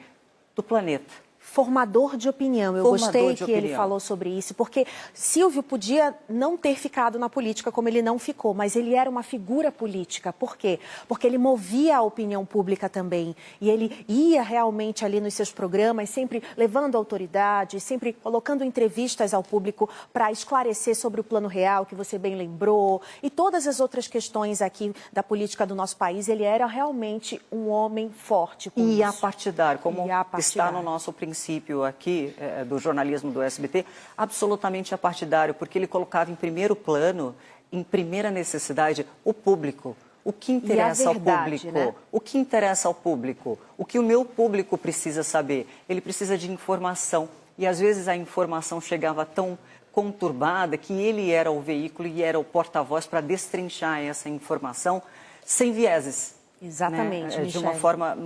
do planeta. Formador de opinião. Eu gostei que ele falou sobre isso, porque Silvio podia não ter ficado na política como ele não ficou, mas ele era uma figura política. Por quê? Porque ele movia a opinião pública também. E ele ia realmente ali nos seus programas, sempre levando autoridade, sempre colocando entrevistas ao público para esclarecer sobre o Plano Real, que você bem lembrou, e todas as outras questões aqui da política do nosso país. Ele era realmente um homem forte. E apartidário, como está no nosso princípio aqui do jornalismo do SBT, absolutamente apartidário, porque ele colocava em primeiro plano, em primeira necessidade, o público. O que interessa ao público? Né? O que interessa ao público? O que o meu público precisa saber? Ele precisa de informação. E às vezes a informação chegava tão conturbada que ele era o veículo e era o porta-voz para destrinchar essa informação sem vieses. Exatamente, né? De uma forma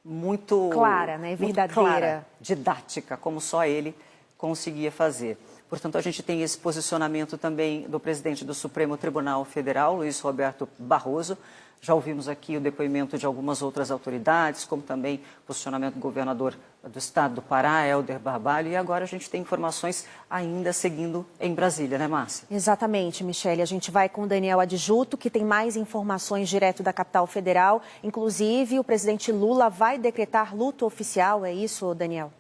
muito clara, né? Verdadeira, clara, didática, como só ele conseguia fazer. Portanto, a gente tem esse posicionamento também do presidente do Supremo Tribunal Federal, Luiz Roberto Barroso. Já ouvimos aqui o depoimento de algumas outras autoridades, como também o posicionamento do governador do estado do Pará, Helder Barbalho, e agora a gente tem informações ainda seguindo em Brasília, né, Márcia? Exatamente, Michele. A gente vai com o Daniel Adjuto, que tem mais informações direto da capital federal. Inclusive, o presidente Lula vai decretar luto oficial, é isso, Daniel?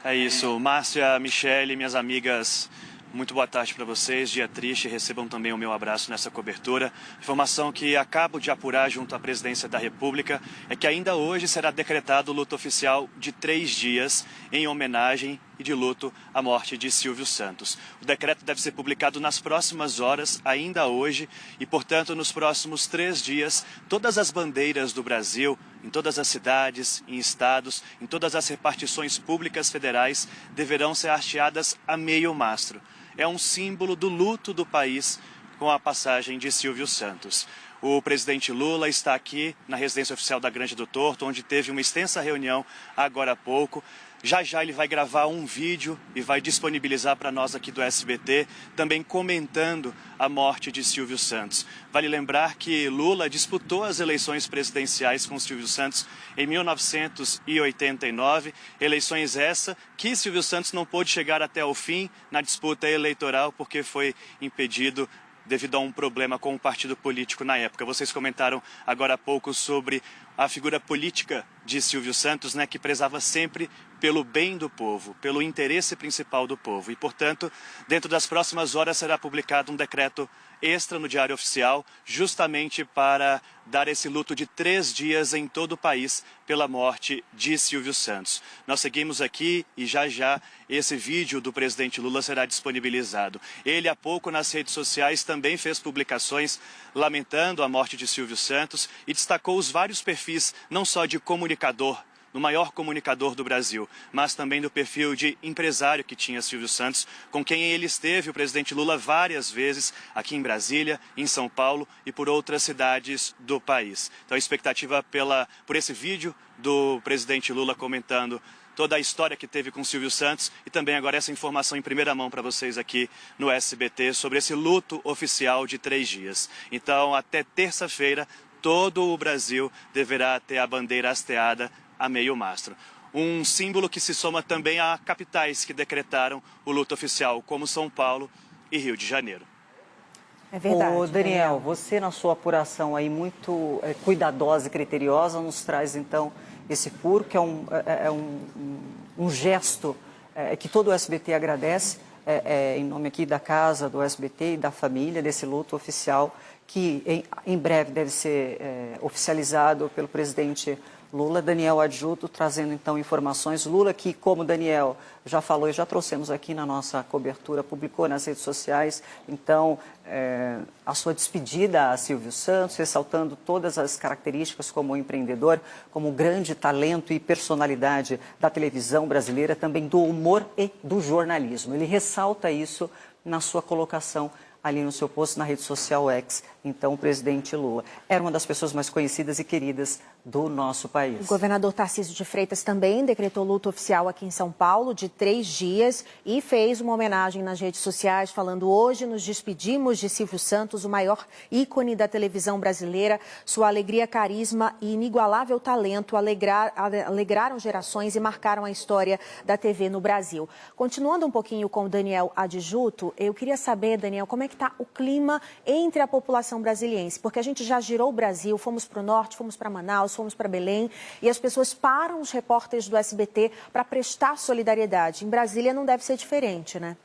É isso. Márcia, Michele, minhas amigas, muito boa tarde para vocês. Dia triste, recebam também o meu abraço nessa cobertura. Informação que acabo de apurar junto à Presidência da República é que ainda hoje será decretado o luto oficial de 3 dias em homenagem e de luto à morte de Silvio Santos. O decreto deve ser publicado nas próximas horas, ainda hoje, e, portanto, nos próximos 3 dias, todas as bandeiras do Brasil, em todas as cidades, em estados, em todas as repartições públicas federais, deverão ser hasteadas a meio mastro. É um símbolo do luto do país com a passagem de Silvio Santos. O presidente Lula está aqui na residência oficial da Grande do Torto, onde teve uma extensa reunião agora há pouco. Já já ele vai gravar um vídeo e vai disponibilizar para nós aqui do SBT, também comentando a morte de Silvio Santos. Vale lembrar que Lula disputou as eleições presidenciais com Silvio Santos em 1989, eleições essa que Silvio Santos não pôde chegar até o fim na disputa eleitoral porque foi impedido devido a um problema com o partido político na época. Vocês comentaram agora há pouco sobre a figura política de Silvio Santos, né, que prezava sempre pelo bem do povo, pelo interesse principal do povo. E, portanto, dentro das próximas horas será publicado um decreto extra no Diário Oficial, justamente para dar esse luto de 3 dias em todo o país pela morte de Silvio Santos. Nós seguimos aqui e já já esse vídeo do presidente Lula será disponibilizado. Ele, há pouco, nas redes sociais, também fez publicações lamentando a morte de Silvio Santos e destacou os vários perfis, não só de comunicador, no maior comunicador do Brasil, mas também do perfil de empresário que tinha Silvio Santos, com quem ele esteve, o presidente Lula, várias vezes aqui em Brasília, em São Paulo e por outras cidades do país. Então a expectativa por esse vídeo do presidente Lula comentando toda a história que teve com o Silvio Santos e também agora essa informação em primeira mão para vocês aqui no SBT sobre esse luto oficial de 3 dias. Então, até terça-feira, todo o Brasil deverá ter a bandeira hasteada a meio mastro. Um símbolo que se soma também a capitais que decretaram o luto oficial, como São Paulo e Rio de Janeiro. É verdade. Ô, Daniel, você na sua apuração aí muito cuidadosa e criteriosa nos traz então esse furo, que é um gesto que todo o SBT agradece, em nome aqui da casa do SBT e da família, desse luto oficial que em breve deve ser oficializado pelo presidente Lula. Daniel Adjuto trazendo então informações. Lula que, como o Daniel já falou e já trouxemos aqui na nossa cobertura, publicou nas redes sociais, então, a sua despedida a Silvio Santos, ressaltando todas as características como empreendedor, como grande talento e personalidade da televisão brasileira, também do humor e do jornalismo. Ele ressalta isso na sua colocação ali no seu post na rede social X. Então, o presidente Lula era uma das pessoas mais conhecidas e queridas do nosso país. O governador Tarcísio de Freitas também decretou luto oficial aqui em São Paulo de 3 dias e fez uma homenagem nas redes sociais, falando: hoje nos despedimos de Silvio Santos, o maior ícone da televisão brasileira. Sua alegria, carisma e inigualável talento alegraram gerações e marcaram a história da TV no Brasil. Continuando um pouquinho com o Daniel Adjuto, eu queria saber, Daniel, como é que está o clima entre a população brasiliense? Porque a gente já girou o Brasil, fomos para o norte, fomos para Manaus, fomos para Belém e as pessoas param os repórteres do SBT para prestar solidariedade. Em Brasília não deve ser diferente, né?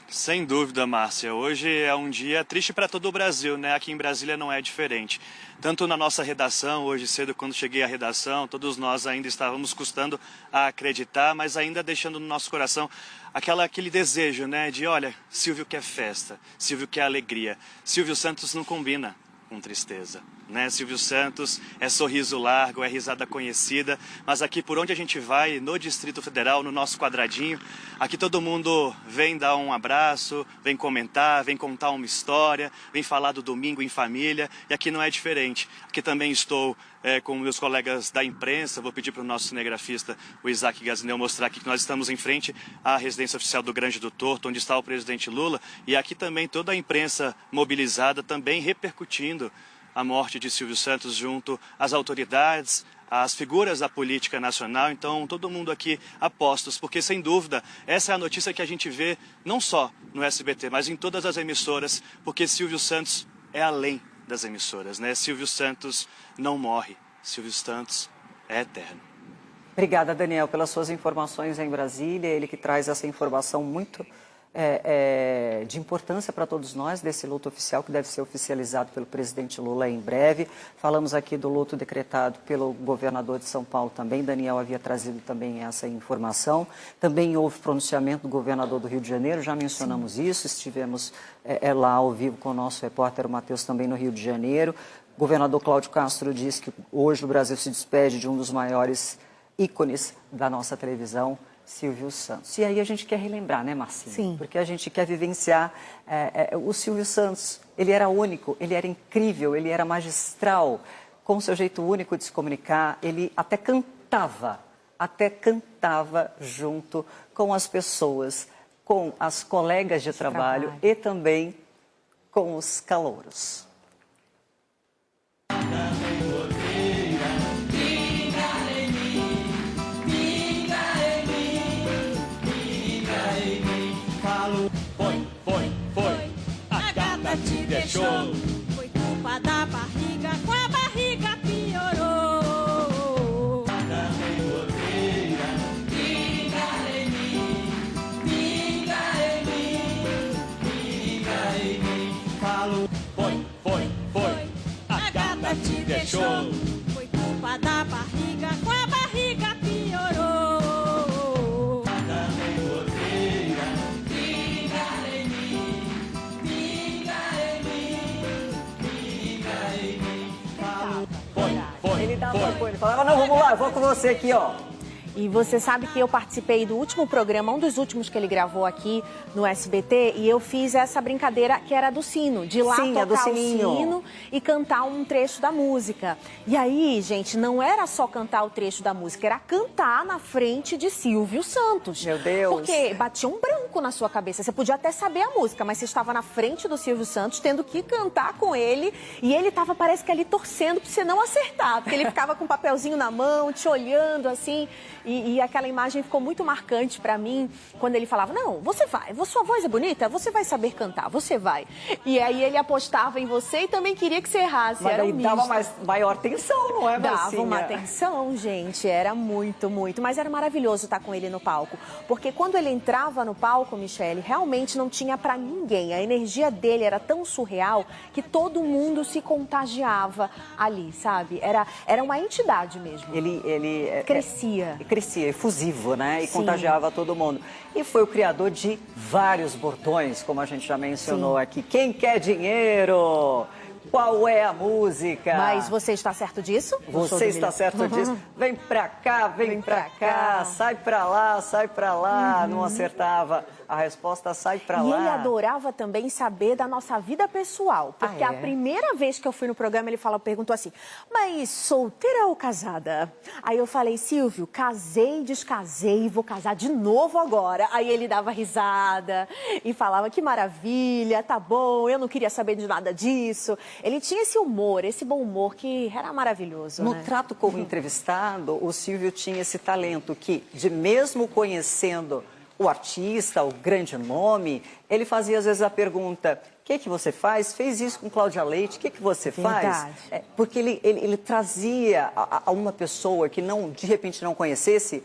Sem dúvida, Márcia. Hoje é um dia triste para todo o Brasil, né? Aqui em Brasília não é diferente. Tanto na nossa redação, hoje cedo, quando cheguei à redação, todos nós ainda estávamos custando a acreditar, mas ainda deixando no nosso coração aquele desejo, né? De, olha, Silvio quer festa, Silvio quer alegria. Silvio Santos não combina com tristeza, né? Silvio Santos é sorriso largo, é risada conhecida, mas aqui por onde a gente vai, no Distrito Federal, no nosso quadradinho, aqui todo mundo vem dar um abraço, vem comentar, vem contar uma história, vem falar do domingo em família, e aqui não é diferente. Aqui também estou com meus colegas da imprensa. Vou pedir para o nosso cinegrafista, o Isaac Gazinel, mostrar aqui que nós estamos em frente à residência oficial do Grande do Torto, onde está o presidente Lula, e aqui também toda a imprensa mobilizada, também repercutindo a morte de Silvio Santos junto às autoridades, às figuras da política nacional. Então, todo mundo aqui a postos, porque sem dúvida, essa é a notícia que a gente vê não só no SBT, mas em todas as emissoras, porque Silvio Santos é além das emissoras, né? Silvio Santos não morre, Silvio Santos é eterno. Obrigada, Daniel, pelas suas informações em Brasília. Ele que traz essa informação muito de importância para todos nós, desse luto oficial que deve ser oficializado pelo presidente Lula em breve. Falamos aqui do luto decretado pelo governador de São Paulo também. Daniel havia trazido também essa informação. Também houve pronunciamento do governador do Rio de Janeiro, já mencionamos isso. Estivemos lá ao vivo com o nosso repórter Matheus também no Rio de Janeiro. O governador Cláudio Castro disse que hoje o Brasil se despede de um dos maiores ícones da nossa televisão, Silvio Santos. E aí a gente quer relembrar, né, Marcinha? Sim. Porque a gente quer vivenciar o Silvio Santos. Ele era único, ele era incrível, ele era magistral, com seu jeito único de se comunicar. Ele até cantava junto com as pessoas, com as colegas de trabalho e também com os calouros. Te deixou. Foi culpa da barriga, com a barriga piorou. Pinga em mim, pinga em mim, pinga em mim. Falo, foi. A gata te deixou. Foi culpa da barriga, com a barriga piorou. Ele falava, não, vamos lá, eu vou com você aqui, ó. E você sabe que eu participei do último programa, um dos últimos que ele gravou aqui no SBT, e eu fiz essa brincadeira que era do sino, de ir lá tocar o sino e cantar um trecho da música. E aí, gente, não era só cantar o trecho da música, era cantar na frente de Silvio Santos. Meu Deus! Porque batia um branco na sua cabeça. Você podia até saber a música, mas você estava na frente do Silvio Santos, tendo que cantar com ele, e ele estava, parece que ali torcendo pra você não acertar, porque ele ficava com um papelzinho na mão, te olhando assim. E aquela imagem ficou muito marcante pra mim, quando ele falava, não, você vai, sua voz é bonita, você vai saber cantar, você vai. E aí ele apostava em você e também queria que você errasse. Mas era aí dava maior tensão, não é, Marcinha? Dava uma tensão, gente, era muito, muito. Mas era maravilhoso estar com ele no palco, porque quando ele entrava no palco, Michele, realmente não tinha pra ninguém. A energia dele era tão surreal que todo mundo se contagiava ali, sabe? Era uma entidade mesmo. Ele crescia. Crescia, efusivo, né? E Sim. contagiava todo mundo. E foi o criador de vários bordões, como a gente já mencionou aqui. Quem quer dinheiro? Qual é a música? Mas você está certo disso? Você está certo disso? Vem pra cá, vem pra cá, sai pra lá, não acertava. A resposta sai pra lá. E ele adorava também saber da nossa vida pessoal. Porque a primeira vez que eu fui no programa, ele perguntou assim, mas solteira ou casada? Aí eu falei, Silvio, casei, descasei, vou casar de novo agora. Aí ele dava risada e falava, que maravilha, tá bom, eu não queria saber de nada disso. Ele tinha esse humor, esse bom humor que era maravilhoso. No trato com o entrevistado, o Silvio tinha esse talento que, de mesmo conhecendo o artista, o grande nome, ele fazia às vezes a pergunta, o que você faz? Fez isso com Cláudia Leite, o que você faz? Porque ele trazia a uma pessoa que de repente não conhecesse,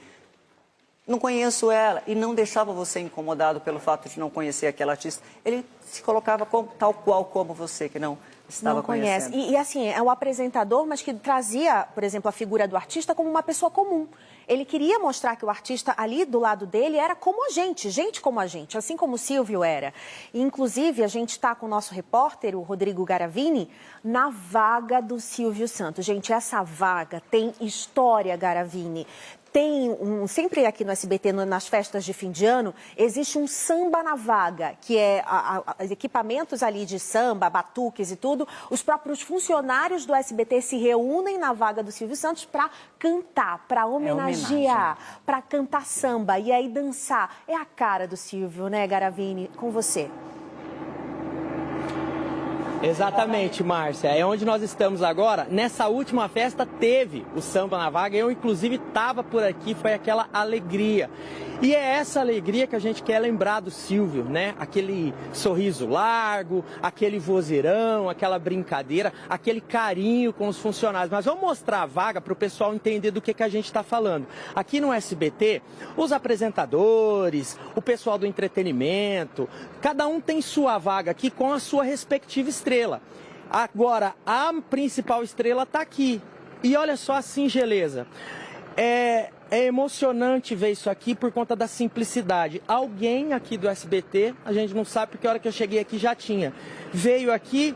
não conheço ela, e não deixava você incomodado pelo fato de não conhecer aquela artista. Ele se colocava tal qual como você, que não estava conhecendo. E assim, é o apresentador, mas que trazia, por exemplo, a figura do artista como uma pessoa comum. Ele queria mostrar que o artista ali do lado dele era como a gente como a gente, assim como o Silvio era. E, inclusive, a gente está com o nosso repórter, o Rodrigo Garavini, na vaga do Silvio Santos. Gente, essa vaga tem história, Garavini. Tem sempre aqui no SBT, nas festas de fim de ano, existe um samba na vaga, que é equipamentos ali de samba, batuques e tudo. Os próprios funcionários do SBT se reúnem na vaga do Silvio Santos para cantar, para homenagear, para cantar samba e aí dançar. É a cara do Silvio, né, Garavini? Com você. Exatamente, Márcia. É onde nós estamos agora. Nessa última festa teve o samba na vaga. Eu, inclusive, estava por aqui. Foi aquela alegria. E é essa alegria que a gente quer lembrar do Silvio, né? Aquele sorriso largo, aquele vozeirão, aquela brincadeira, aquele carinho com os funcionários. Mas vamos mostrar a vaga para o pessoal entender do que a gente está falando. Aqui no SBT, os apresentadores, o pessoal do entretenimento, cada um tem sua vaga aqui com a sua respectiva estrela. Agora, a principal estrela está aqui. E olha só a singeleza. É emocionante ver isso aqui por conta da simplicidade. Alguém aqui do SBT, a gente não sabe porque a hora que eu cheguei aqui já tinha, veio aqui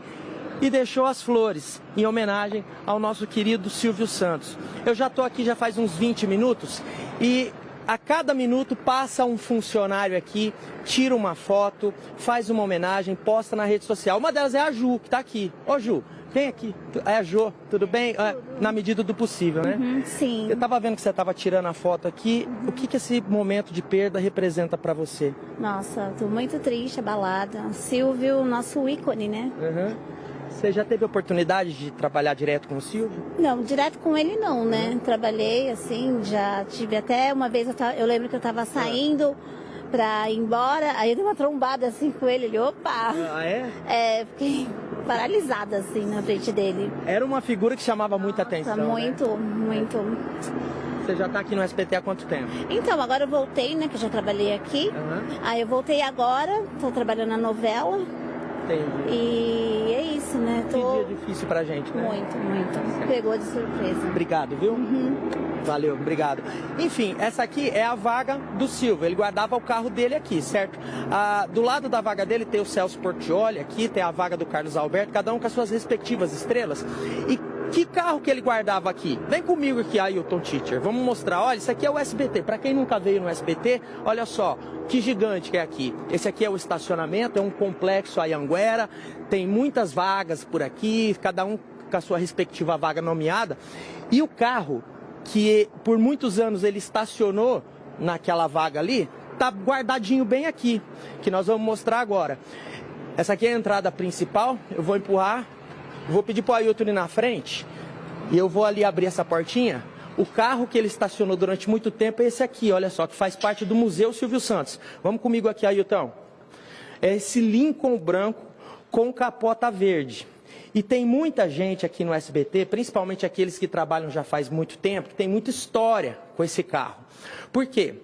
e deixou as flores em homenagem ao nosso querido Silvio Santos. Eu já estou aqui já faz uns 20 minutos e a cada minuto passa um funcionário aqui, tira uma foto, faz uma homenagem, posta na rede social. Uma delas é a Ju, que está aqui. Ô Ju, vem aqui. É a Jo, tudo bem? Na medida do possível, né? Sim. Eu estava vendo que você estava tirando a foto aqui. O que esse momento de perda representa para você? Nossa, tô muito triste, abalada. Silvio, nosso ícone, né? Você já teve oportunidade de trabalhar direto com o Silvio? Não, direto com ele não, né? Trabalhei, assim, já tive até uma vez, eu lembro que eu estava saindo pra ir embora, aí eu dei uma trombada assim com ele, opa! Ah, é? É, fiquei paralisada assim na frente dele. Era uma figura que chamava muita atenção, muito, né? muito. Você já está aqui no SBT há quanto tempo? Então, agora eu voltei, né, que eu já trabalhei aqui. Aí eu voltei agora, estou trabalhando na novela. Entendi. E é isso, né? Que dia difícil pra gente, né? Muito, muito. Pegou de surpresa. Obrigado, viu? Valeu, obrigado. Enfim, essa aqui é a vaga do Silvio. Ele guardava o carro dele aqui, certo? Do lado da vaga dele tem o Celso Portiolli aqui, tem a vaga do Carlos Alberto, cada um com as suas respectivas estrelas. E Que carro que ele guardava aqui? Vem comigo aqui, Ailton Teacher. Vamos mostrar. Olha, isso aqui é o SBT. Para quem nunca veio no SBT, olha só que gigante que é aqui. Esse aqui é o estacionamento, é um complexo Anhanguera. Tem muitas vagas por aqui, cada um com a sua respectiva vaga nomeada. E o carro que por muitos anos ele estacionou naquela vaga ali, tá guardadinho bem aqui, que nós vamos mostrar agora. Essa aqui é a entrada principal, eu vou empurrar, vou pedir para o Ailton ir na frente e eu vou ali abrir essa portinha. O carro que ele estacionou durante muito tempo é esse aqui, olha só, que faz parte do Museu Silvio Santos. Vamos comigo aqui, Ailton. É esse Lincoln branco com capota verde. E tem muita gente aqui no SBT, principalmente aqueles que trabalham já faz muito tempo, que tem muita história com esse carro. Por quê?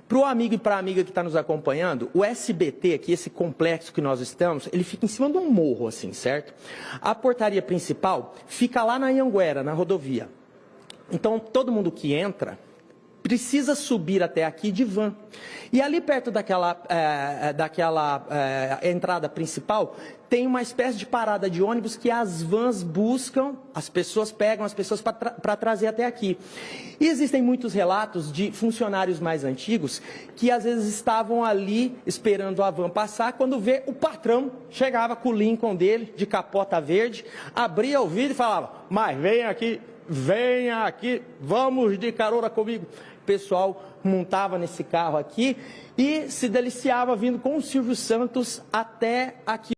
Para o amigo e para a amiga que está nos acompanhando, o SBT aqui, esse complexo que nós estamos, ele fica em cima de um morro, assim, certo? A portaria principal fica lá na Anhanguera, na rodovia. Então, todo mundo que entra precisa subir até aqui de van. E ali perto daquela entrada principal, tem uma espécie de parada de ônibus que as vans buscam, as pessoas pegam as pessoas para trazer até aqui. E existem muitos relatos de funcionários mais antigos que às vezes estavam ali esperando a van passar, quando vê o patrão chegava com o Lincoln dele, de capota verde, abria o vidro e falava, mas venha aqui, vamos de carona comigo. O pessoal montava nesse carro aqui e se deliciava vindo com o Silvio Santos até aqui.